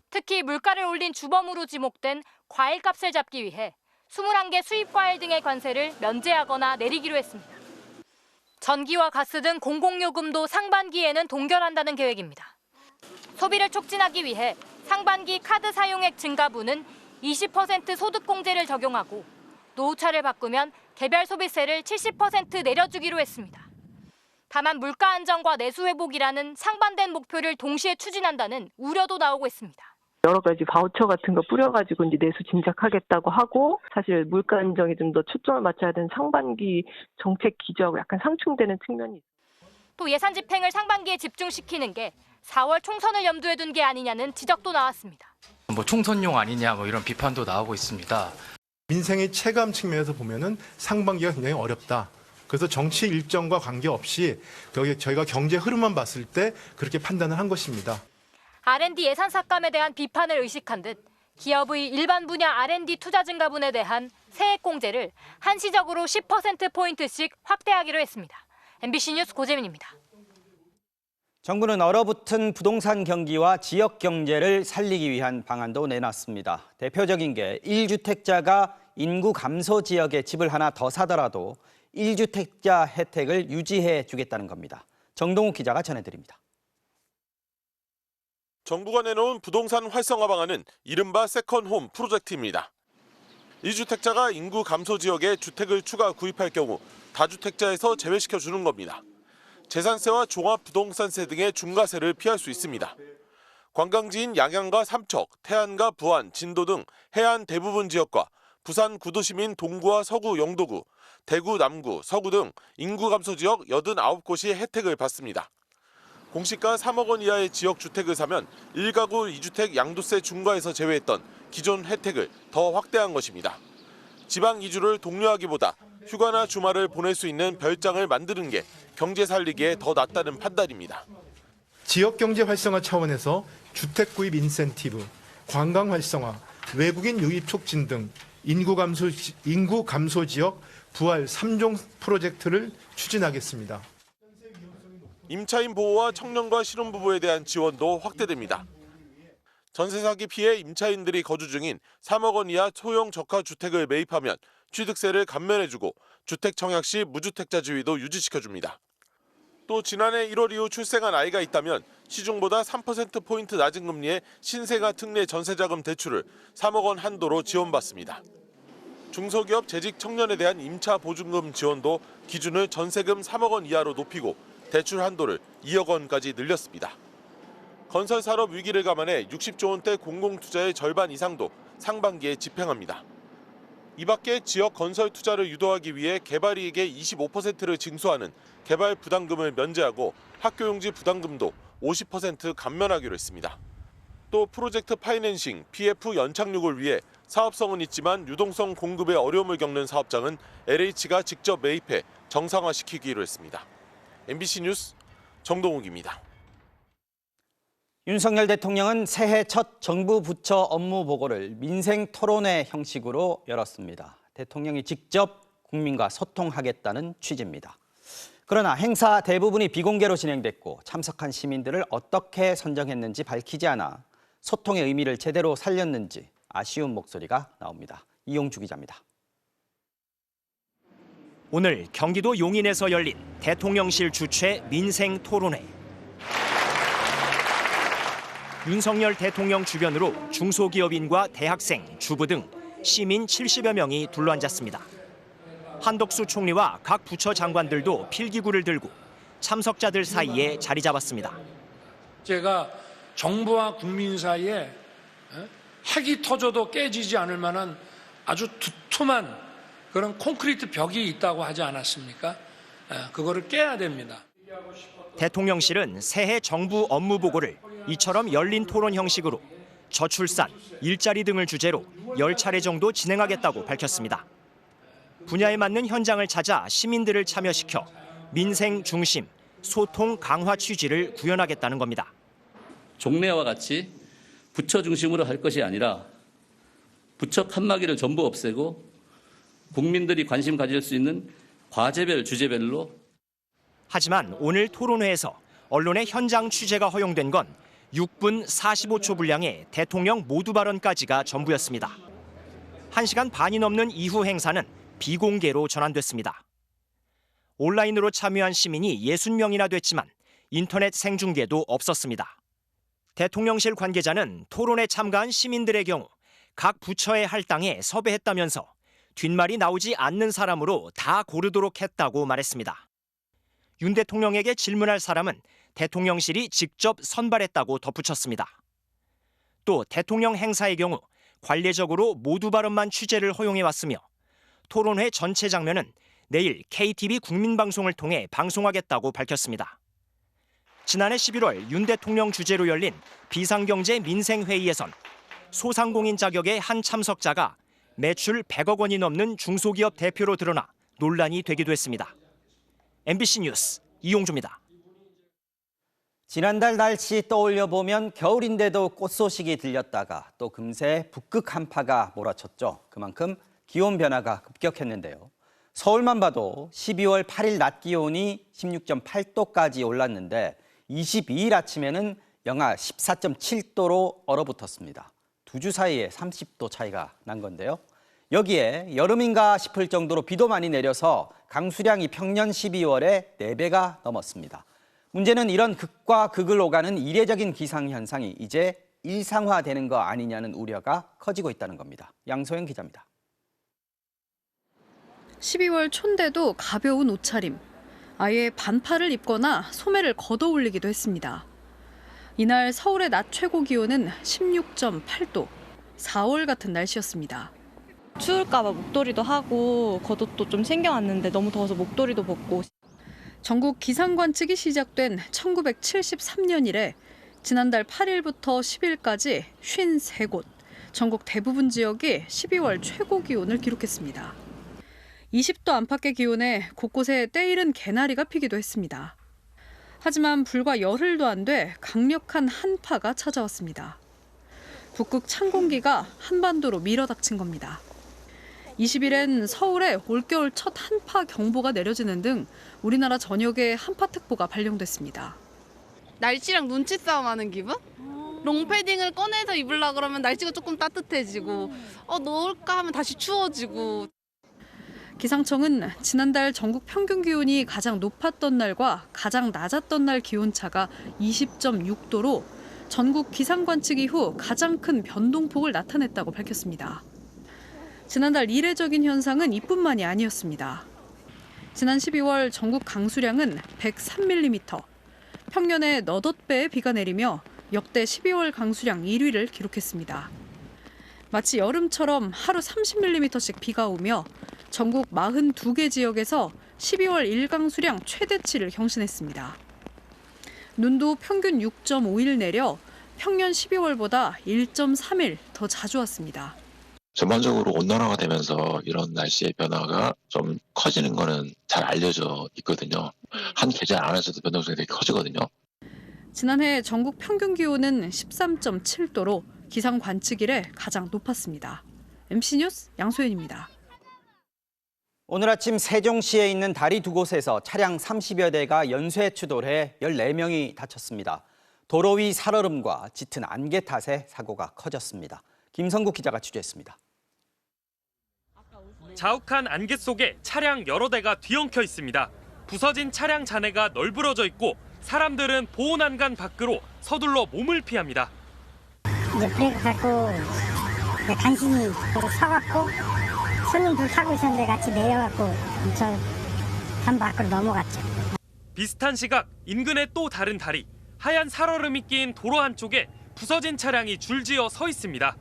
특히 물가를 올린 주범으로 지목된 과일값을 잡기 위해 21개 수입과일 등의 관세를 면제하거나 내리기로 했습니다. 전기와 가스 등 공공요금도 상반기에는 동결한다는 계획입니다. 소비를 촉진하기 위해 상반기 카드 사용액 증가분은 20% 소득공제를 적용하고 노후차를 바꾸면 개별 소비세를 70% 내려주기로 했습니다. 다만 물가 안정과 내수 회복이라는 상반된 목표를 동시에 추진한다는 우려도 나오고 있습니다. 여러 가지 바우처 같은 거 뿌려가지고 이제 내수 진작하겠다고 하고 사실 물가 안정에 좀 더 초점을 맞춰야 되는 상반기 정책 기조하고 약간 상충되는 측면이 있습니다. 또 예산 집행을 상반기에 집중시키는 게 4월 총선을 염두에 둔 게 아니냐는 지적도 나왔습니다. 총선용 아니냐 이런 비판도 나오고 있습니다. 민생의 체감 측면에서 보면은 상반기가 굉장히 어렵다. 그래서 정치 일정과 관계없이 저희가 경제 흐름만 봤을 때 그렇게 판단을 한 것입니다. R&D 예산 삭감에 대한 비판을 의식한 듯 기업의 일반 분야 R&D 투자 증가분에 대한 세액 공제를 한시적으로 10%포인트씩 확대하기로 했습니다. MBC 뉴스 고재민입니다. 정부는 얼어붙은 부동산 경기와 지역 경제를 살리기 위한 방안도 내놨습니다. 대표적인 게 1주택자가 인구 감소 지역에 집을 하나 더 사더라도 1주택자 혜택을 유지해 주겠다는 겁니다. 정동욱 기자가 전해드립니다. 정부가 내놓은 부동산 활성화 방안은 이른바 세컨홈 프로젝트입니다. 1주택자가 인구 감소 지역에 주택을 추가 구입할 경우 다주택자에서 제외시켜주는 겁니다. 재산세와 종합부동산세 등의 중과세를 피할 수 있습니다. 관광지인 양양과 삼척, 태안과 부안, 진도 등 해안 대부분 지역과 부산 구도시민 동구와 서구 영도구, 대구 남구, 서구 등 인구 감소 지역 89곳이 혜택을 받습니다. 공시가 3억 원 이하의 지역 주택을 사면 1가구 2주택 양도세 중과에서 제외했던 기존 혜택을 더 확대한 것입니다. 지방 이주를 독려하기보다 휴가나 주말을 보낼 수 있는 별장을 만드는 게 경제 살리기에 더 낫다는 판단입니다. 지역 경제 활성화 차원에서 주택 구입 인센티브, 관광 활성화, 외국인 유입 촉진 등 인구 감소 지역 부활 3종 프로젝트를 추진하겠습니다. 임차인 보호와 청년과 신혼부부에 대한 지원도 확대됩니다. 전세 사기 피해 임차인들이 거주 중인 3억 원 이하 소형 저가 주택을 매입하면 취득세를 감면해주고 주택 청약 시 무주택자 지위도 유지시켜줍니다. 또 지난해 1월 이후 출생한 아이가 있다면 시중보다 3%포인트 낮은 금리의 신생아 특례 전세자금 대출을 3억 원 한도로 지원받습니다. 중소기업 재직 청년에 대한 임차 보증금 지원도 기준을 전세금 3억 원 이하로 높이고 대출 한도를 2억 원까지 늘렸습니다. 건설 산업 위기를 감안해 60조 원대 공공투자의 절반 이상도 상반기에 집행합니다. 이 밖에 지역 건설 투자를 유도하기 위해 개발이익의 25%를 징수하는 개발 부담금을 면제하고 학교용지 부담금도 50% 감면하기로 했습니다. 또 프로젝트 파이낸싱, PF 연착륙을 위해 사업성은 있지만 유동성 공급에 어려움을 겪는 사업장은 LH가 직접 매입해 정상화시키기로 했습니다. MBC 뉴스 정동욱입니다. 윤석열 대통령은 새해 첫 정부 부처 업무 보고를 민생 토론회 형식으로 열었습니다. 대통령이 직접 국민과 소통하겠다는 취지입니다. 그러나 행사 대부분이 비공개로 진행됐고 참석한 시민들을 어떻게 선정했는지 밝히지 않아 소통의 의미를 제대로 살렸는지 아쉬운 목소리가 나옵니다. 이용주 기자입니다. 오늘 경기도 용인에서 열린 대통령실 주최 민생 토론회. 윤석열 대통령 주변으로 중소기업인과 대학생, 주부 등 시민 70여 명이 둘러앉았습니다. 한덕수 총리와 각 부처 장관들도 필기구를 들고 참석자들 사이에 자리 잡았습니다. 제가 정부와 국민 사이에 핵이 터져도 깨지지 않을 만한 아주 두툼한 그런 콘크리트 벽이 있다고 하지 않았습니까? 그거를 깨야 됩니다. 대통령실은 새해 정부 업무 보고를 이처럼 열린 토론 형식으로 저출산, 일자리 등을 주제로 10차례 정도 진행하겠다고 밝혔습니다. 분야에 맞는 현장을 찾아 시민들을 참여시켜 민생 중심, 소통 강화 취지를 구현하겠다는 겁니다. 종래와 같이 부처 중심으로 할 것이 아니라 부처 칸막이를 전부 없애고 국민들이 관심 가질 수 있는 과제별, 주제별로. 하지만 오늘 토론회에서 언론의 현장 취재가 허용된 건 6분 45초 분량의 대통령 모두 발언까지가 전부였습니다. 1시간 반이 넘는 이후 행사는 비공개로 전환됐습니다. 온라인으로 참여한 시민이 60명이나 됐지만 인터넷 생중계도 없었습니다. 대통령실 관계자는 토론에 참가한 시민들의 경우 각 부처의 할당에 섭외했다면서 뒷말이 나오지 않는 사람으로 다 고르도록 했다고 말했습니다. 윤 대통령에게 질문할 사람은 대통령실이 직접 선발했다고 덧붙였습니다. 또 대통령 행사의 경우 관례적으로 모두 발언만 취재를 허용해왔으며 토론회 전체 장면은 내일 KTV 국민방송을 통해 방송하겠다고 밝혔습니다. 지난해 11월 윤 대통령 주재로 열린 비상경제 민생회의에선 소상공인 자격의 한 참석자가 매출 100억 원이 넘는 중소기업 대표로 드러나 논란이 되기도 했습니다. MBC 뉴스 이용주입니다. 지난달 날씨 떠올려 보면 겨울인데도 꽃 소식이 들렸다가 또 금세 북극 한파가 몰아쳤죠. 그만큼 기온 변화가 급격했는데요. 서울만 봐도 12월 8일 낮 기온이 16.8도까지 올랐는데 22일 아침에는 영하 14.7도로 얼어붙었습니다. 두 주 사이에 30도 차이가 난 건데요. 여기에 여름인가 싶을 정도로 비도 많이 내려서 강수량이 평년 12월의 4배가 넘었습니다. 문제는 이런 극과 극을 오가는 이례적인 기상현상이 이제 일상화되는 거 아니냐는 우려가 커지고 있다는 겁니다. 양소영 기자입니다. 12월 초인데도 가벼운 옷차림, 아예 반팔을 입거나 소매를 걷어 올리기도 했습니다. 이날 서울의 낮 최고 기온은 16.8도, 4월 같은 날씨였습니다. 추울까 봐 목도리도 하고 겉옷도 좀 챙겨왔는데 너무 더워서 목도리도 벗고. 전국 기상관측이 시작된 1973년 이래 지난달 8일부터 10일까지 53곳, 전국 대부분 지역이 12월 최고 기온을 기록했습니다. 20도 안팎의 기온에 곳곳에 때이른 개나리가 피기도 했습니다. 하지만 불과 열흘도 안 돼 강력한 한파가 찾아왔습니다. 북극 찬 공기가 한반도로 밀어닥친 겁니다. 20일엔 서울에 올겨울 첫 한파 경보가 내려지는 등 우리나라 전역에 한파특보가 발령됐습니다. 날씨랑 눈치 싸움하는 기분? 롱패딩을 꺼내서 입으려고 그러면 날씨가 조금 따뜻해지고 넣을까 하면 다시 추워지고. 기상청은 지난달 전국 평균 기온이 가장 높았던 날과 가장 낮았던 날 기온차가 20.6도로 전국 기상관측 이후 가장 큰 변동폭을 나타냈다고 밝혔습니다. 지난달 이례적인 현상은 이뿐만이 아니었습니다. 지난 12월 전국 강수량은 103mm, 평년의 8배의 비가 내리며 역대 12월 강수량 1위를 기록했습니다. 마치 여름처럼 하루 30mm씩 비가 오며 전국 42개 지역에서 12월 일강수량 최대치를 경신했습니다. 눈도 평균 6.5일 내려 평년 12월보다 1.3일 더 자주 왔습니다. 전반적으로 온난화가 되면서 이런 날씨의 변화가 좀 커지는 거는 잘 알려져 있거든요. 한 계절 안에서도 변동성이 되게 커지거든요. 지난해 전국 평균 기온은 13.7도로 기상 관측 이래 가장 높았습니다. MC 뉴스 양소연입니다. 오늘 아침 세종시에 있는 다리 두 곳에서 차량 30여 대가 연쇄 추돌해 14명이 다쳤습니다. 도로 위 살얼음과 짙은 안개 탓에 사고가 커졌습니다. 김성국 기자가 취재했습니다. 자욱한 안개 속에 차량 여러 대가 뒤엉켜 있습니다. 부서진 차량 잔해가 널브러져 있고 사람들은 보호 난간 밖으로 서둘러 몸을 피합니다. 이제 브레이크 밟고 간신히 서갖고 손님들 타고 있었는데 같이 내려갖고 저 단 밖으로 넘어갔죠. 비슷한 시각 인근의 또 다른 다리, 하얀 살얼음이 낀 도로 한쪽에 부서진 차량이 줄지어 서 있습니다.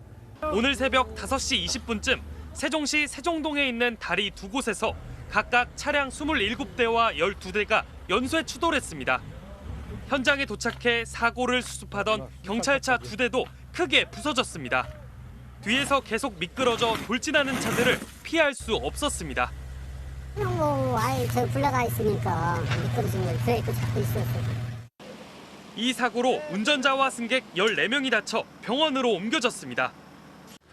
오늘 새벽 5시 20분쯤 세종시 세종동에 있는 다리 두 곳에서 각각 차량 27대와 12대가 연쇄 추돌했습니다. 현장에 도착해 사고를 수습하던 경찰차 2대도 크게 부서졌습니다. 뒤에서 계속 미끄러져 돌진하는 차들을 피할 수 없었습니다. 아예 저 불러가 있으니까 미끄러지면 브레이크 잡고 있었어요. 이 사고로 운전자와 승객 14명이 다쳐 병원으로 옮겨졌습니다.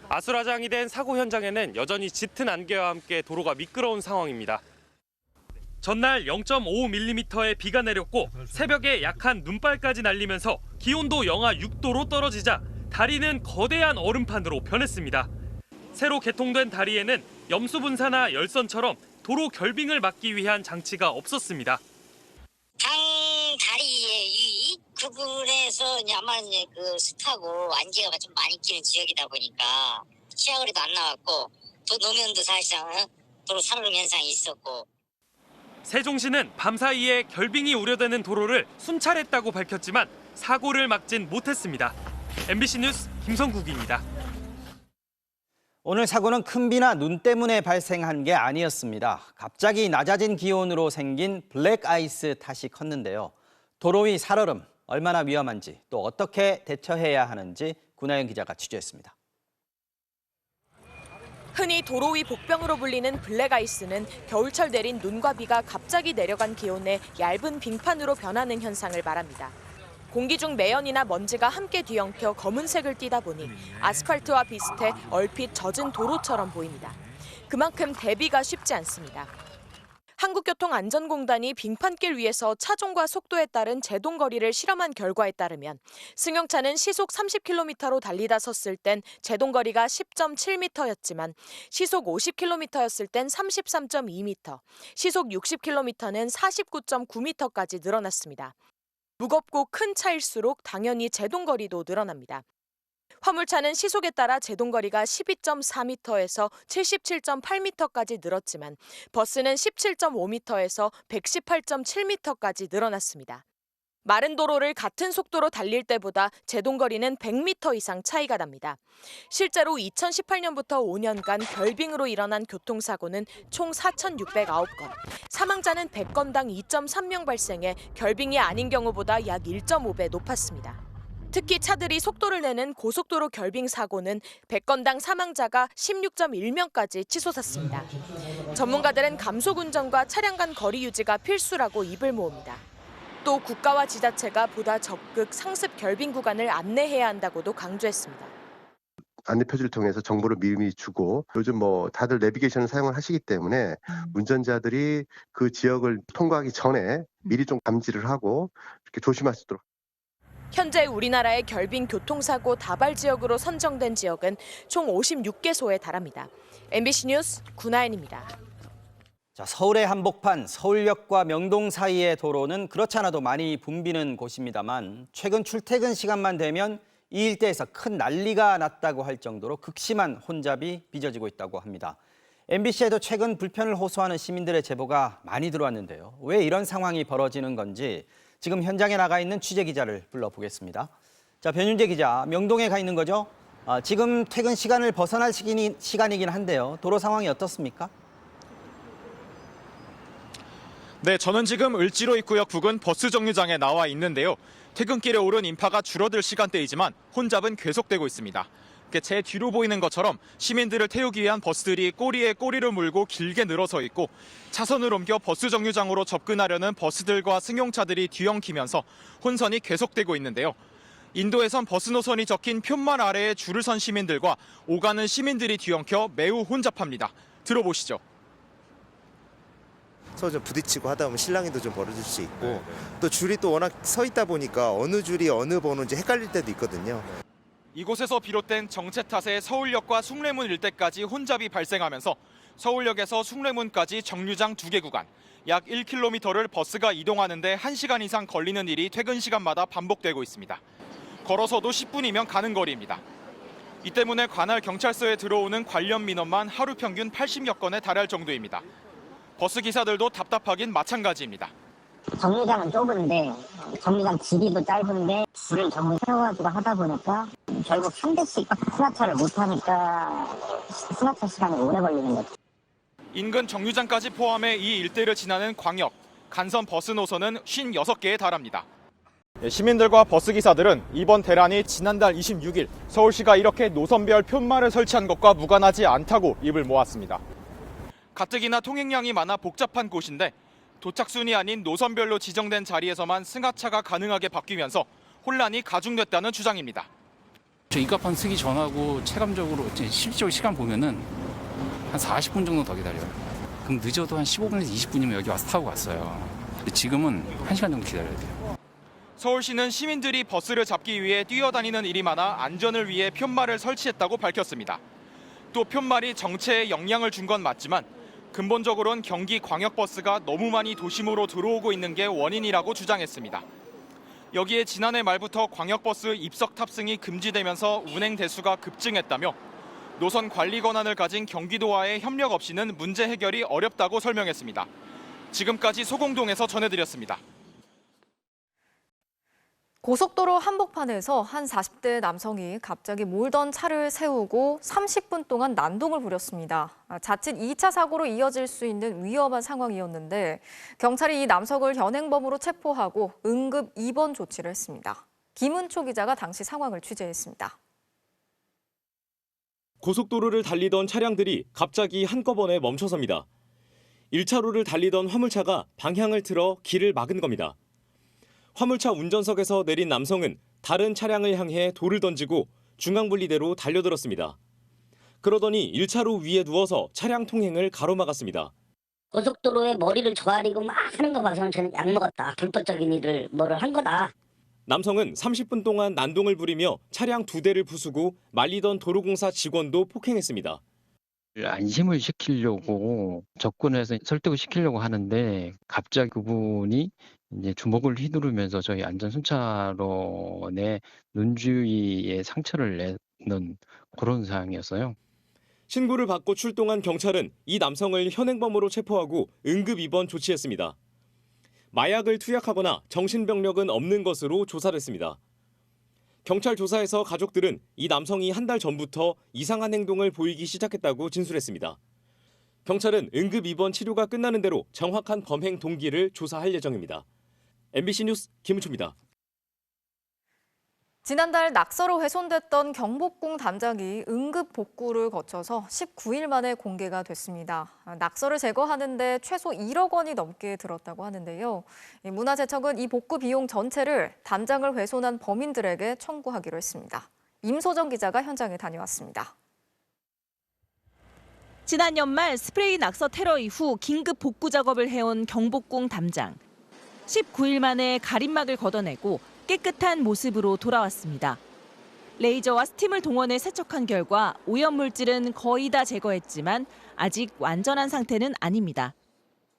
아수라장이 된 사고 현장에는 여전히 짙은 안개와 함께 도로가 미끄러운 상황입니다. 전날 0.5mm의 비가 내렸고 새벽에 약한 눈발까지 날리면서 기온도 영하 6도로 떨어지자 다리는 거대한 얼음판으로 변했습니다. 새로 개통된 다리에는 염수 분사나 열선처럼 도로 결빙을 막기 위한 장치가 없었습니다. 다리의 위 그 부분에서 아마 그 습하고 안개가 좀 많이 끼는 지역이다 보니까 시야거리도 안 나왔고 또 노면도 사실상 도로 산울음 현상이 있었고. 세종시는 밤사이에 결빙이 우려되는 도로를 순찰했다고 밝혔지만 사고를 막진 못했습니다. MBC 뉴스 김성국입니다. 오늘 사고는 큰 비나 눈 때문에 발생한 게 아니었습니다. 갑자기 낮아진 기온으로 생긴 블랙 아이스 탓이 컸는데요. 도로 위 살얼음 얼마나 위험한지 또 어떻게 대처해야 하는지 구나연 기자가 취재했습니다. 흔히 도로 위 복병으로 불리는 블랙아이스는 겨울철 내린 눈과 비가 갑자기 내려간 기온에 얇은 빙판으로 변하는 현상을 말합니다. 공기 중 매연이나 먼지가 함께 뒤엉켜 검은색을 띠다 보니 아스팔트와 비슷해 얼핏 젖은 도로처럼 보입니다. 그만큼 대비가 쉽지 않습니다. 한국교통안전공단이 빙판길 위에서 차종과 속도에 따른 제동거리를 실험한 결과에 따르면 승용차는 시속 30km로 달리다 섰을 땐 제동거리가 10.7m였지만 시속 50km였을 땐 33.2m, 시속 60km는 49.9m까지 늘어났습니다. 무겁고 큰 차일수록 당연히 제동거리도 늘어납니다. 화물차는 시속에 따라 제동거리가 12.4m에서 77.8m까지 늘었지만 버스는 17.5m에서 118.7m까지 늘어났습니다. 마른 도로를 같은 속도로 달릴 때보다 제동거리는 100m 이상 차이가 납니다. 실제로 2018년부터 5년간 결빙으로 일어난 교통사고는 총 4,609건, 사망자는 100건당 2.3명 발생해 결빙이 아닌 경우보다 약 1.5배 높았습니다. 특히 차들이 속도를 내는 고속도로 결빙 사고는 100건당 사망자가 16.1명까지 치솟았습니다. 전문가들은 감속 운전과 차량 간 거리 유지가 필수라고 입을 모읍니다. 또 국가와 지자체가 보다 적극 상습 결빙 구간을 안내해야 한다고도 강조했습니다. 안내 표지를 통해서 정보를 미리 주고 요즘 다들 내비게이션을 사용을 하시기 때문에 운전자들이 그 지역을 통과하기 전에 미리 좀 감지를 하고 이렇게 조심할 수 있도록. 현재 우리나라의 결빙 교통사고 다발 지역으로 선정된 지역은 총 56개소에 달합니다. MBC 뉴스 구나연입니다. 자, 서울의 한복판, 서울역과 명동 사이의 도로는 그렇지 않아도 많이 붐비는 곳입니다만 최근 출퇴근 시간만 되면 이 일대에서 큰 난리가 났다고 할 정도로 극심한 혼잡이 빚어지고 있다고 합니다. MBC에도 최근 불편을 호소하는 시민들의 제보가 많이 들어왔는데요. 왜 이런 상황이 벌어지는 건지 지금 현장에 나가 있는 취재 기자를 불러보겠습니다. 자, 변윤재 기자, 명동에 가 있는 거죠? 지금 퇴근 시간을 벗어날 시간이긴 한데요. 도로 상황이 어떻습니까? 네, 저는 지금 을지로 입구역 부근 버스 정류장에 나와 있는데요. 퇴근길에 오른 인파가 줄어들 시간대이지만 혼잡은 계속되고 있습니다. 제 뒤로 보이는 것처럼 시민들을 태우기 위한 버스들이 꼬리에 꼬리를 물고 길게 늘어서 있고 차선을 옮겨 버스 정류장으로 접근하려는 버스들과 승용차들이 뒤엉키면서 혼선이 계속되고 있는데요. 인도에선 버스 노선이 적힌 표만 아래에 줄을 선 시민들과 오가는 시민들이 뒤엉켜 매우 혼잡합니다. 들어보시죠. 서로 좀 부딪히고 하다 보면 실랑이도 좀 벌어질 수 있고 또 줄이 또 워낙 서 있다 보니까 어느 줄이 어느 번호인지 헷갈릴 때도 있거든요. 이곳에서 비롯된 정체 탓에 서울역과 숭례문 일대까지 혼잡이 발생하면서 서울역에서 숭례문까지 정류장 2개 구간, 약 1km를 버스가 이동하는 데 1시간 이상 걸리는 일이 퇴근 시간마다 반복되고 있습니다. 걸어서도 10분이면 가는 거리입니다. 이 때문에 관할 경찰서에 들어오는 관련 민원만 하루 평균 80여 건에 달할 정도입니다. 버스 기사들도 답답하긴 마찬가지입니다. 정류장은 좁은데 정류장 길이도 짧은데 줄을 전부 세워가지고 하다 보니까 결국 3대씩 승하차를 못하니까 승하차 시간이 오래 걸리는 거죠. 인근 정류장까지 포함해 이 일대를 지나는 광역, 간선 버스 노선은 56개에 달합니다. 시민들과 버스기사들은 이번 대란이 지난달 26일 서울시가 이렇게 노선별 표말을 설치한 것과 무관하지 않다고 입을 모았습니다. 가뜩이나 통행량이 많아 복잡한 곳인데 도착순이 아닌 노선별로 지정된 자리에서만 승하차가 가능하게 바뀌면서 혼란이 가중됐다는 주장입니다. 저 입갑판 쓰기 전하고 체감적으로 실질적으로 시간 보면은 한 40분 정도 더 기다려요. 그럼 늦어도 한 15분에서 20분이면 여기 와서 타고 갔어요. 근데 지금은 1시간 정도 기다려야 돼요. 서울시는 시민들이 버스를 잡기 위해 뛰어다니는 일이 많아 안전을 위해 편말을 설치했다고 밝혔습니다. 또 편말이 정체에 영향을 준 건 맞지만 근본적으로는 경기광역버스가 너무 많이 도심으로 들어오고 있는 게 원인이라고 주장했습니다. 여기에 지난해 말부터 광역버스 입석 탑승이 금지되면서 운행 대수가 급증했다며 노선 관리 권한을 가진 경기도와의 협력 없이는 문제 해결이 어렵다고 설명했습니다. 지금까지 소공동에서 전해드렸습니다. 고속도로 한복판에서 한 40대 남성이 갑자기 몰던 차를 세우고 30분 동안 난동을 부렸습니다. 자칫 2차 사고로 이어질 수 있는 위험한 상황이었는데 경찰이 이 남성을 현행범으로 체포하고 응급 입원 조치를 했습니다. 김은초 기자가 당시 상황을 취재했습니다. 고속도로를 달리던 차량들이 갑자기 한꺼번에 멈춰섭니다. 1차로를 달리던 화물차가 방향을 틀어 길을 막은 겁니다. 화물차 운전석에서 내린 남성은 다른 차량을 향해 돌을 던지고 중앙분리대로 달려들었습니다. 그러더니 1차로 위에 누워서 차량 통행을 가로막았습니다. 고속도로에 머리를 조아리고 막 하는 거 봐서는 저는 약 먹었다. 불법적인 일을 뭐를 한 거다. 남성은 30분 동안 난동을 부리며 차량 2대를 부수고 말리던 도로공사 직원도 폭행했습니다. 안심을 시키려고 접근해서 설득을 시키려고 하는데 갑자기 그분이 이제 주먹을 휘두르면서 저희 안전순찰원의 눈 주위에 상처를 내는 그런 상황이었어요. 신고를 받고 출동한 경찰은 이 남성을 현행범으로 체포하고 응급 입원 조치했습니다. 마약을 투약하거나 정신병력은 없는 것으로 조사를 했습니다. 경찰 조사에서 가족들은 이 남성이 한 달 전부터 이상한 행동을 보이기 시작했다고 진술했습니다. 경찰은 응급 입원 치료가 끝나는 대로 정확한 범행 동기를 조사할 예정입니다. MBC 뉴스 김은초입니다. 지난달 낙서로 훼손됐던 경복궁 담장이 응급 복구를 거쳐서 19일 만에 공개가 됐습니다. 낙서를 제거하는데 최소 1억 원이 넘게 들었다고 하는데요. 문화재청은 이 복구 비용 전체를 담장을 훼손한 범인들에게 청구하기로 했습니다. 임소정 기자가 현장에 다녀왔습니다. 지난 연말 스프레이 낙서 테러 이후 긴급 복구 작업을 해온 경복궁 담장. 19일 만에 가림막을 걷어내고 깨끗한 모습으로 돌아왔습니다. 레이저와 스팀을 동원해 세척한 결과 오염물질은 거의 다 제거했지만 아직 완전한 상태는 아닙니다.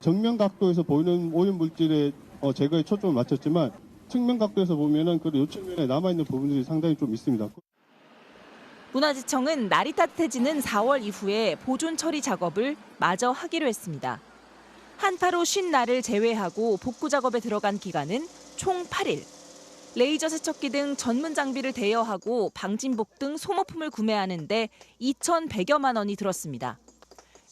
정면 각도에서 보이는 오염물질의 제거에 초점을 맞췄지만 측면 각도에서 보면은 그 요측면에 남아있는 부분들이 상당히 좀 있습니다. 문화재청은 날이 따뜻해지는 4월 이후에 보존 처리 작업을 마저 하기로 했습니다. 한파로 쉰 날을 제외하고 복구 작업에 들어간 기간은 총 8일. 레이저 세척기 등 전문 장비를 대여하고 방진복 등 소모품을 구매하는데 2,100여만 원이 들었습니다.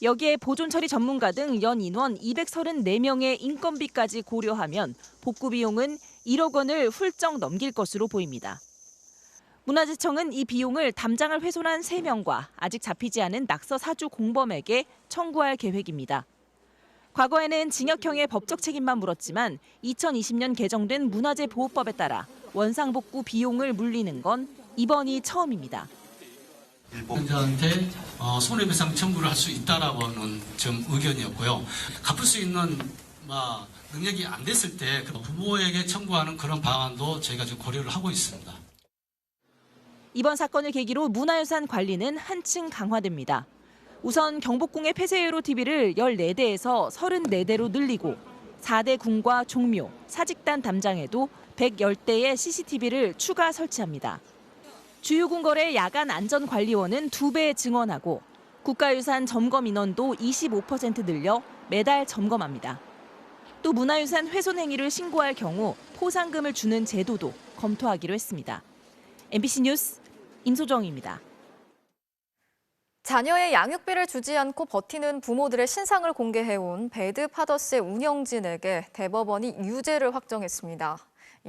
여기에 보존 처리 전문가 등 연 인원 234명의 인건비까지 고려하면 복구 비용은 1억 원을 훌쩍 넘길 것으로 보입니다. 문화재청은 이 비용을 담장을 훼손한 3명과 아직 잡히지 않은 낙서 사주 공범에게 청구할 계획입니다. 과거에는 징역형의 법적 책임만 물었지만 2020년 개정된 문화재보호법에 따라 원상복구 비용을 물리는 건 이번이 처음입니다. 일본자한테 손해배상 청구를 할 수 있다라고는 좀 의견이었고요. 갚을 수 있는 능력이 안 됐을 때 부모에게 청구하는 그런 방안도 저희가 지금 고려를 하고 있습니다. 이번 사건을 계기로 문화유산 관리는 한층 강화됩니다. 우선 경복궁의 폐쇄회로 TV를 14대에서 34대로 늘리고 4대 궁과 종묘, 사직단 담장에도 110대의 CCTV를 추가 설치합니다. 주요 궁궐의 야간 안전관리원은 2배 증원하고 국가유산 점검 인원도 25% 늘려 매달 점검합니다. 또 문화유산 훼손 행위를 신고할 경우 포상금을 주는 제도도 검토하기로 했습니다. MBC 뉴스 임소정입니다. 자녀의 양육비를 주지 않고 버티는 부모들의 신상을 공개해온 배드파더스의 운영진에게 대법원이 유죄를 확정했습니다.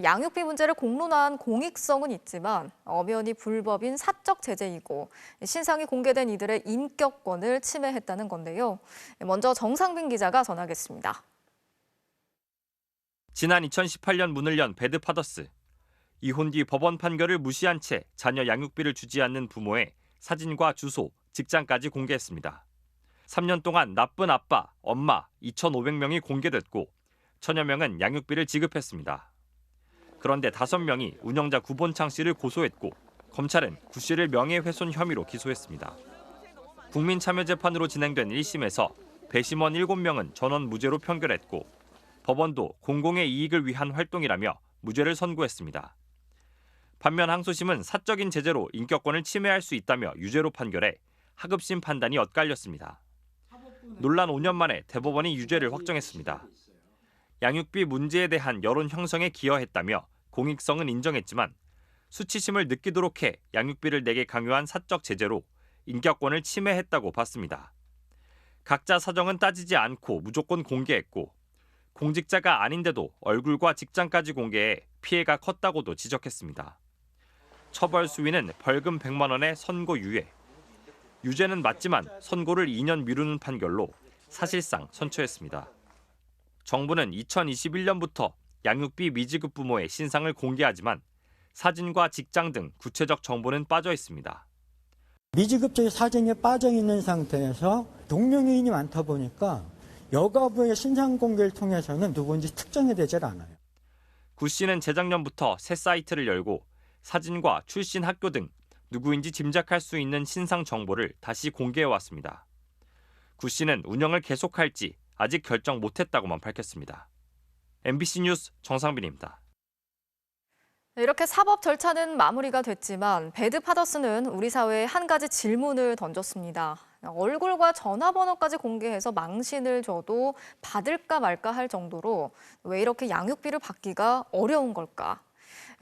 양육비 문제를 공론화한 공익성은 있지만 엄연히 불법인 사적 제재이고 신상이 공개된 이들의 인격권을 침해했다는 건데요. 먼저 정상빈 기자가 전하겠습니다. 지난 2018년 문을 연 배드 파더스. 이혼 뒤 법원 판결을 무시한 채 자녀 양육비를 주지 않는 부모의 사진과 주소, 직장까지 공개했습니다. 3년 동안 나쁜 아빠, 엄마 2,500명이 공개됐고 천여 명은 양육비를 지급했습니다. 그런데 5명이 운영자 구본창 씨를 고소했고 검찰은 구 씨를 명예훼손 혐의로 기소했습니다. 국민참여재판으로 진행된 1심에서 배심원 7명은 전원 무죄로 판결했고 법원도 공공의 이익을 위한 활동이라며 무죄를 선고했습니다. 반면 항소심은 사적인 제재로 인격권을 침해할 수 있다며 유죄로 판결해 하급심 판단이 엇갈렸습니다. 논란 5년 만에 대법원이 유죄를 확정했습니다. 양육비 문제에 대한 여론 형성에 기여했다며 공익성은 인정했지만 수치심을 느끼도록 해 양육비를 내게 강요한 사적 제재로 인격권을 침해했다고 봤습니다. 각자 사정은 따지지 않고 무조건 공개했고 공직자가 아닌데도 얼굴과 직장까지 공개해 피해가 컸다고도 지적했습니다. 처벌 수위는 벌금 100만 원에 선고 유예. 유죄는 맞지만 선고를 2년 미루는 판결로 사실상 선처했습니다. 정부는 2021년부터 양육비 미지급 부모의 신상을 공개하지만 사진과 직장 등 구체적 정보는 빠져 있습니다. 미지급자의 사정에 빠져 있는 상태에서 동명이인이 많다 보니까 여가부의 신상 공개를 통해서는 누군지 특정이 되질 않아요. 구 씨는 재작년부터 새 사이트를 열고 사진과 출신 학교 등 누구인지 짐작할 수 있는 신상 정보를 다시 공개해왔습니다. 구 씨는 운영을 계속할지 아직 결정 못했다고만 밝혔습니다. MBC 뉴스 정상빈입니다. 이렇게 사법 절차는 마무리가 됐지만 배드 파더스는 우리 사회에 한 가지 질문을 던졌습니다. 얼굴과 전화번호까지 공개해서 망신을 줘도 받을까 말까 할 정도로 왜 이렇게 양육비를 받기가 어려운 걸까?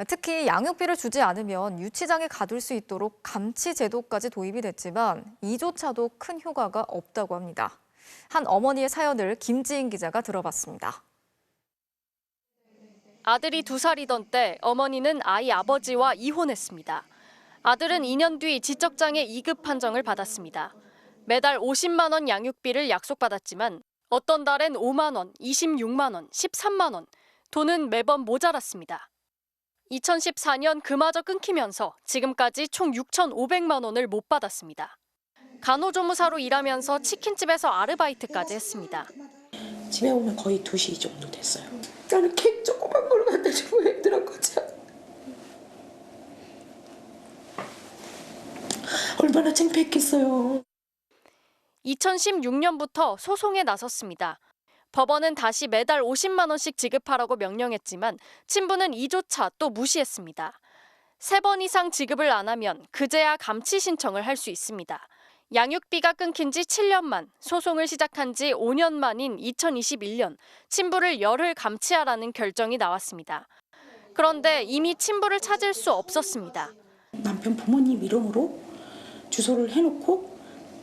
특히 양육비를 주지 않으면 유치장에 가둘 수 있도록 감치 제도까지 도입이 됐지만 이조차도 큰 효과가 없다고 합니다. 한 어머니의 사연을 김지인 기자가 들어봤습니다. 아들이 2살이던 때 어머니는 아이 아버지와 이혼했습니다. 아들은 2년 뒤 지적장애 2급 판정을 받았습니다. 매달 50만 원 양육비를 약속받았지만 어떤 달엔 5만 원, 26만 원, 13만 원, 돈은 매번 모자랐습니다. 2014년 그마저 끊기면서 지금까지 총 6,500만 원을 못 받았습니다. 간호조무사로 일하면서 치킨집에서 아르바이트까지 했습니다. 집에 오면 거의 2시 정도 됐어요. 나는 케이크 조그만 걸 갖다 주고 힘들었 거지. 얼마나 창피했겠어요. 2016년부터 소송에 나섰습니다. 법원은 다시 매달 50만 원씩 지급하라고 명령했지만 친부는 이조차 또 무시했습니다. 3번 이상 지급을 안 하면 그제야 감치 신청을 할 수 있습니다. 양육비가 끊긴 지 7년 만, 소송을 시작한 지 5년 만인 2021년 친부를 열흘 감치하라는 결정이 나왔습니다. 그런데 이미 친부를 찾을 수 없었습니다. 남편 부모님 이름으로 주소를 해놓고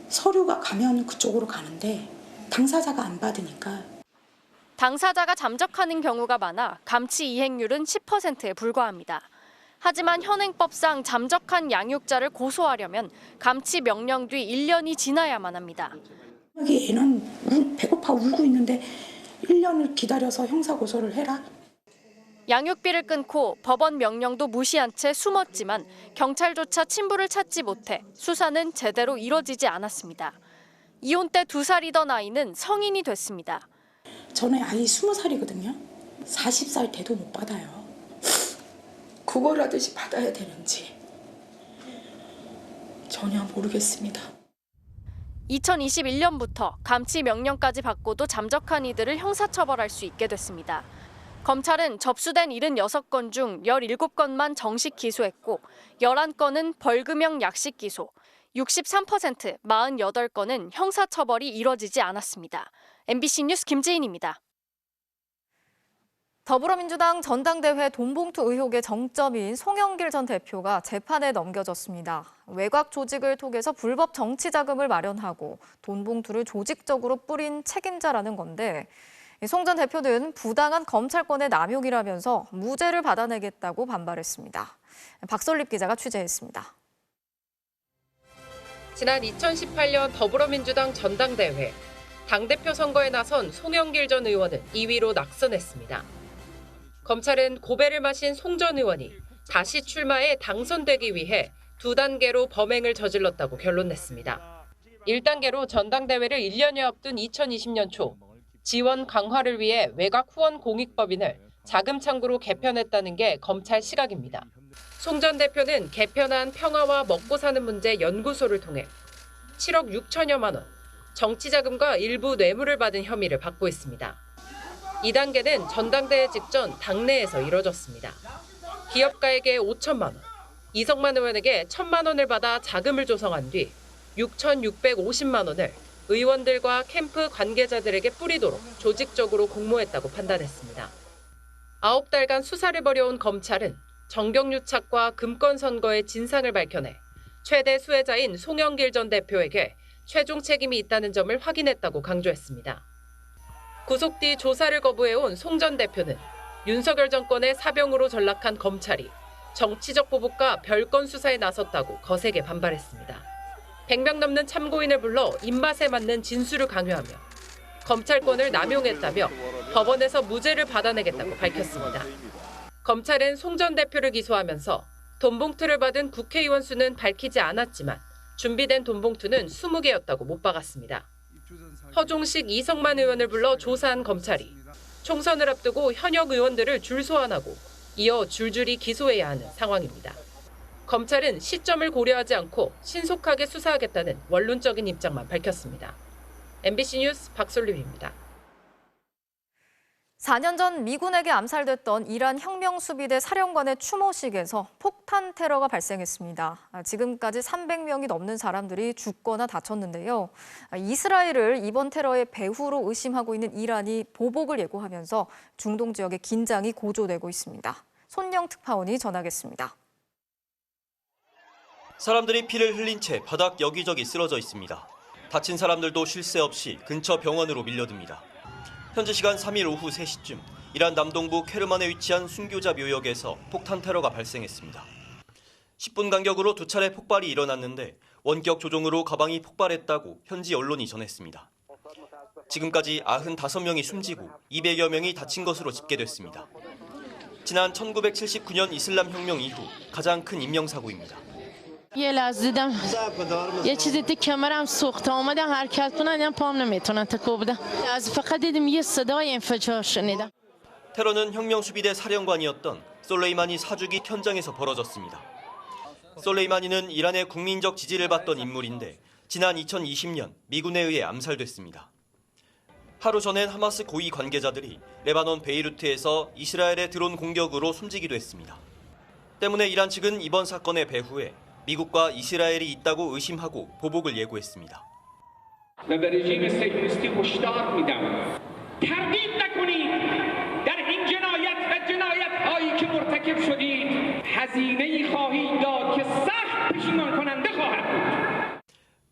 서류가 가면 그쪽으로 가는데 당사자가 안 받으니까. 당사자가 잠적하는 경우가 많아 감치 이행률은 10%에 불과합니다. 하지만 현행법상 잠적한 양육자를 고소하려면 감치 명령 뒤 1년이 지나야만 합니다. 여기 애는 배고파 울고 있는데 1년을 기다려서 형사고소를 해라. 양육비를 끊고 법원 명령도 무시한 채 숨었지만 경찰조차 친부를 찾지 못해 수사는 제대로 이뤄지지 않았습니다. 이혼 때 2살이던 아이는 성인이 됐습니다. 전에 아이 20살이거든요. 40살 돼도 못 받아요. 구걸하듯이 받아야 되는지 전혀 모르겠습니다. 2021년부터 감치 명령까지 받고도 잠적한 이들을 형사처벌할 수 있게 됐습니다. 검찰은 접수된 76건 중 17건만 정식 기소했고 11건은 벌금형 약식 기소, 63%, 48건은 형사처벌이 이뤄지지 않았습니다. MBC 뉴스 김지인입니다. 더불어민주당 전당대회 돈봉투 의혹의 정점인 송영길 전 대표가 재판에 넘겨졌습니다. 외곽 조직을 통해서 불법 정치 자금을 마련하고 돈봉투를 조직적으로 뿌린 책임자라는 건데 송 전 대표는 부당한 검찰권의 남용이라면서 무죄를 받아내겠다고 반발했습니다. 박솔립 기자가 취재했습니다. 지난 2018년 더불어민주당 전당대회, 당대표 선거에 나선 송영길 전 의원은 2위로 낙선했습니다. 검찰은 고배를 마신 송 전 의원이 다시 출마해 당선되기 위해 2단계로 범행을 저질렀다고 결론냈습니다. 1단계로 전당대회를 1년여 앞둔 2020년 초 지원 강화를 위해 외곽 후원 공익법인을 자금 창구로 개편했다는 게 검찰 시각입니다. 송 전 대표는 개편한 평화와 먹고 사는 문제 연구소를 통해 7억 6천여만 원, 정치자금과 일부 뇌물을 받은 혐의를 받고 있습니다. 2단계는 전당대회 직전 당내에서 이뤄졌습니다. 기업가에게 5천만 원, 이성만 의원에게 1,000만 원을 받아 자금을 조성한 뒤 6,650만 원을 의원들과 캠프 관계자들에게 뿌리도록 조직적으로 공모했다고 판단했습니다. 9달간 수사를 벌여온 검찰은 정경유착과 금권 선거의 진상을 밝혀내 최대 수혜자인 송영길 전 대표에게 최종 책임이 있다는 점을 확인했다고 강조했습니다. 구속 뒤 조사를 거부해온 송 전 대표는 윤석열 정권의 사병으로 전락한 검찰이 정치적 보복과 별건 수사에 나섰다고 거세게 반발했습니다. 100명 넘는 참고인을 불러 입맛에 맞는 진술을 강요하며 검찰권을 남용했다며 법원에서 무죄를 받아내겠다고 밝혔습니다. 검찰은 송 전 대표를 기소하면서 돈봉투를 받은 국회의원 수는 밝히지 않았지만 준비된 돈봉투는 20개였다고 못 박았습니다. 허종식, 이성만 의원을 불러 조사한 검찰이 총선을 앞두고 현역 의원들을 줄 소환하고 이어 줄줄이 기소해야 하는 상황입니다. 검찰은 시점을 고려하지 않고 신속하게 수사하겠다는 원론적인 입장만 밝혔습니다. MBC 뉴스 박솔림입니다. 4년 전 미군에게 암살됐던 이란 혁명수비대 사령관의 추모식에서 폭탄 테러가 발생했습니다. 지금까지 300명이 넘는 사람들이 죽거나 다쳤는데요. 이스라엘을 이번 테러의 배후로 의심하고 있는 이란이 보복을 예고하면서 중동 지역의 긴장이 고조되고 있습니다. 손영 특파원이 전하겠습니다. 사람들이 피를 흘린 채 바닥 여기저기 쓰러져 있습니다. 다친 사람들도 쉴 새 없이 근처 병원으로 밀려듭니다. 현지 시간 3일 오후 3시쯤 이란 남동부 케르만에 위치한 순교자 묘역에서 폭탄 테러가 발생했습니다. 10분 간격으로 2차례 폭발이 일어났는데 원격 조종으로 가방이 폭발했다고 현지 언론이 전했습니다. 지금까지 95명이 숨지고 200여 명이 다친 것으로 집계됐습니다. 지난 1979년 이슬람 혁명 이후 가장 큰 인명사고입니다. یه لحظه دیدم یه چیزی تو کمرم سوخته اومدم حرکت کنم یعنی پام نمیتونم تکون بدم از فقط دیدم یه صدای انفجار شنیدم. 테러는 혁명수비대 사령관이었던 솔레이마니 사주기 현장에서 벌어졌습니다. 솔레이마니는 이란의 국민적 지지를 받던 인물인데 지난 2020년 미군에 의해 암살됐습니다. 하루 전엔 하마스 고위 관계자들이 레바논 베이루트에서 이스라엘의 드론 공격으로 숨지기도 했습니다. 때문에 이란 측은 이번 사건의 배후에 미국과 이스라엘이 있다고 의심하고 보복을 예고했습니다.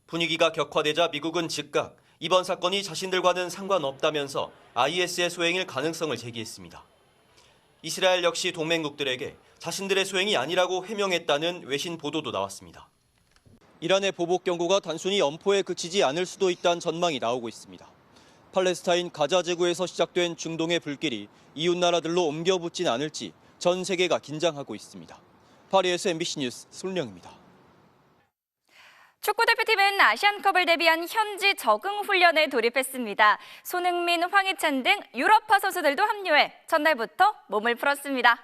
분위기가 격화되자 미국은 즉각 이번 사건이 자신들과는 상관없다면서 IS의 소행일 가능성을 제기했습니다. 이스라엘 역시 동맹국들에게 자신들의 소행이 아니라고 해명했다는 외신 보도도 나왔습니다. 이란의 보복 경고가 단순히 엄포에 그치지 않을 수도 있다는 전망이 나오고 있습니다. 팔레스타인 가자 지구에서 시작된 중동의 불길이 이웃 나라들로 옮겨붙진 않을지 전 세계가 긴장하고 있습니다. 파리에서 MBC 뉴스 손령입니다. 축구대표팀은 아시안컵을 대비한 현지 적응 훈련에 돌입했습니다. 손흥민, 황희찬 등 유럽파 선수들도 합류해 첫날부터 몸을 풀었습니다.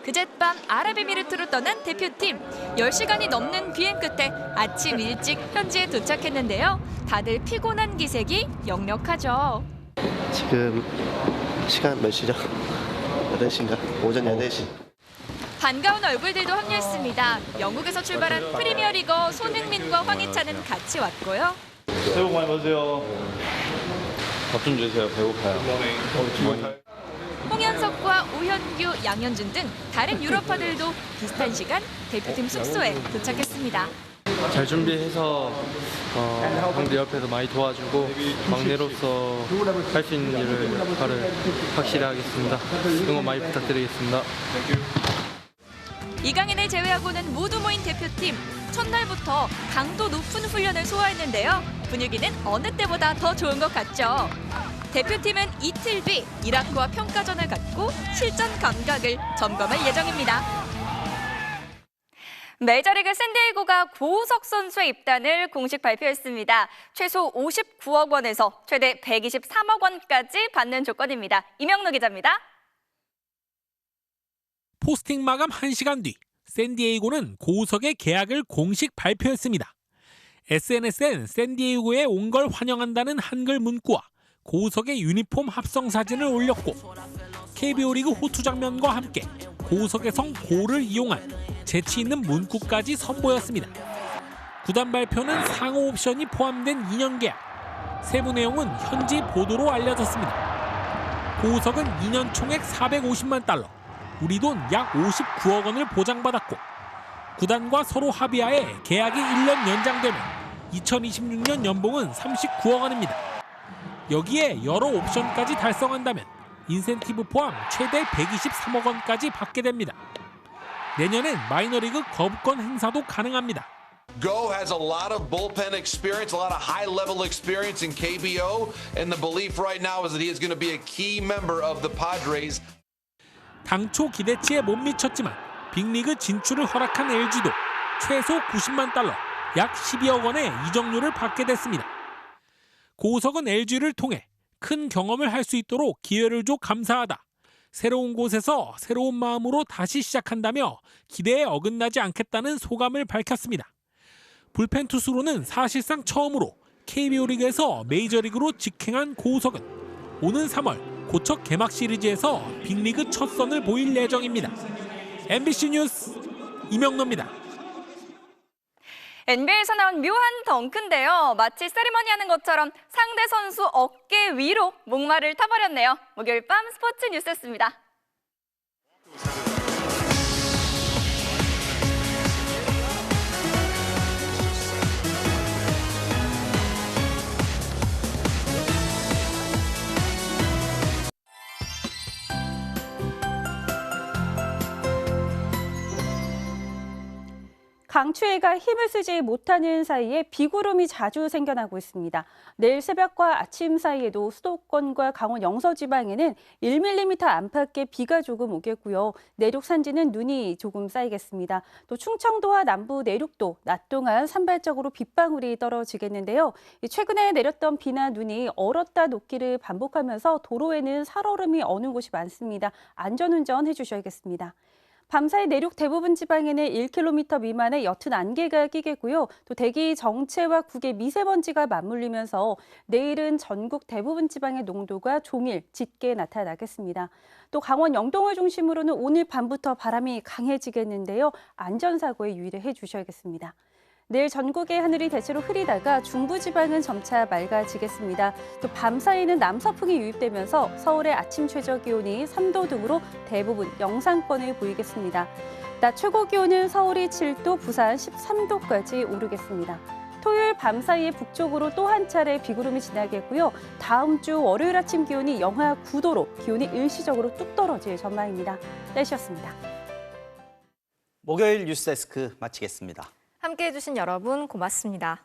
그젯밤 아랍에미리트로 떠난 대표팀. 10시간이 넘는 비행 끝에 아침 일찍 현지에 도착했는데요. 다들 피곤한 기색이 역력하죠. 지금 시간 몇 시죠? 8시인가? 오전 8시. 반가운 얼굴들도 합류했습니다. 영국에서 출발한 프리미어리거 손흥민과 황희찬은 같이 왔고요. 새해 복 많이 받으세요. 밥 좀 주세요. 배고파요. 홍현석과 오현규, 양현준 등 다른 유럽파들도 비슷한 시간 대표팀 숙소에 도착했습니다. 잘 준비해서 형들 옆에서 많이 도와주고 막내로서 할 수 있는 역할을 확실히 하겠습니다. 응원 많이 부탁드리겠습니다. 이강인을 제외하고는 모두 모인 대표팀. 첫날부터 강도 높은 훈련을 소화했는데요. 분위기는 어느 때보다 더 좋은 것 같죠. 대표팀은 이틀 뒤 이라크와 평가전을 갖고 실전 감각을 점검할 예정입니다. 메이저리그 샌디에이고가 고우석 선수의 입단을 공식 발표했습니다. 최소 59억 원에서 최대 123억 원까지 받는 조건입니다. 이명노 기자입니다. 포스팅 마감 1시간 뒤 샌디에이고는 고우석의 계약을 공식 발표했습니다. SNS엔 샌디에이고에 온 걸 환영한다는 한글 문구와 고우석의 유니폼 합성 사진을 올렸고 KBO 리그 호투 장면과 함께 고우석의 성 고를 이용한 재치 있는 문구까지 선보였습니다. 구단 발표는 상호 옵션이 포함된 2년 계약, 세부 내용은 현지 보도로 알려졌습니다. 고우석은 2년 총액 450만 달러, 우리 돈 약 59억 원을 보장받았고 구단과 서로 합의하에 계약이 1년 연장되면 2026년 연봉은 39억 원입니다. 여기에 여러 옵션까지 달성한다면 인센티브 포함 최대 123억 원까지 받게 됩니다. 내년엔 마이너리그 거부권 행사도 가능합니다. Go has a lot of bullpen experience, a lot of high-level experience in KBO, and the belief right now is that he is going to be a key member of the Padres. 당초 기대치에 못 미쳤지만 빅리그 진출을 허락한 LG도 최소 90만 달러, 약 12억 원의 이적료를 받게 됐습니다. 고우석은 LG를 통해 큰 경험을 할 수 있도록 기회를 줘 감사하다. 새로운 곳에서 새로운 마음으로 다시 시작한다며 기대에 어긋나지 않겠다는 소감을 밝혔습니다. 불펜 투수로는 사실상 처음으로 KBO 리그에서 메이저리그로 직행한 고우석은 오는 3월 고척 개막 시리즈에서 빅리그 첫 선을 보일 예정입니다. MBC 뉴스 이명노입니다. NBA에서 나온 묘한 덩크인데요. 마치 세리머니 하는 것처럼 상대 선수 어깨 위로 목마를 타버렸네요. 목요일 밤 스포츠 뉴스였습니다. 강추위가 힘을 쓰지 못하는 사이에 비구름이 자주 생겨나고 있습니다. 내일 새벽과 아침 사이에도 수도권과 강원 영서 지방에는 1mm 안팎의 비가 조금 오겠고요. 내륙 산지는 눈이 조금 쌓이겠습니다. 또 충청도와 남부 내륙도 낮 동안 산발적으로 빗방울이 떨어지겠는데요. 최근에 내렸던 비나 눈이 얼었다 녹기를 반복하면서 도로에는 살얼음이 어는 곳이 많습니다. 안전운전 해주셔야겠습니다. 밤사이 내륙 대부분 지방에는 1km 미만의 옅은 안개가 끼겠고요. 또 대기 정체와 국의 미세먼지가 맞물리면서 내일은 전국 대부분 지방의 농도가 종일 짙게 나타나겠습니다. 또 강원 영동을 중심으로는 오늘 밤부터 바람이 강해지겠는데요. 안전사고에 유의를 해주셔야겠습니다. 내일 전국의 하늘이 대체로 흐리다가 중부지방은 점차 맑아지겠습니다. 또 밤사이는 남서풍이 유입되면서 서울의 아침 최저 기온이 3도 등으로 대부분 영상권을 보이겠습니다. 낮 최고 기온은 서울이 7도, 부산 13도까지 오르겠습니다. 토요일 밤사이에 북쪽으로 또 한 차례 비구름이 지나겠고요. 다음 주 월요일 아침 기온이 영하 9도로 기온이 일시적으로 뚝 떨어질 전망입니다. 날씨였습니다. 목요일 뉴스데스크 마치겠습니다. 함께해 주신 여러분 고맙습니다.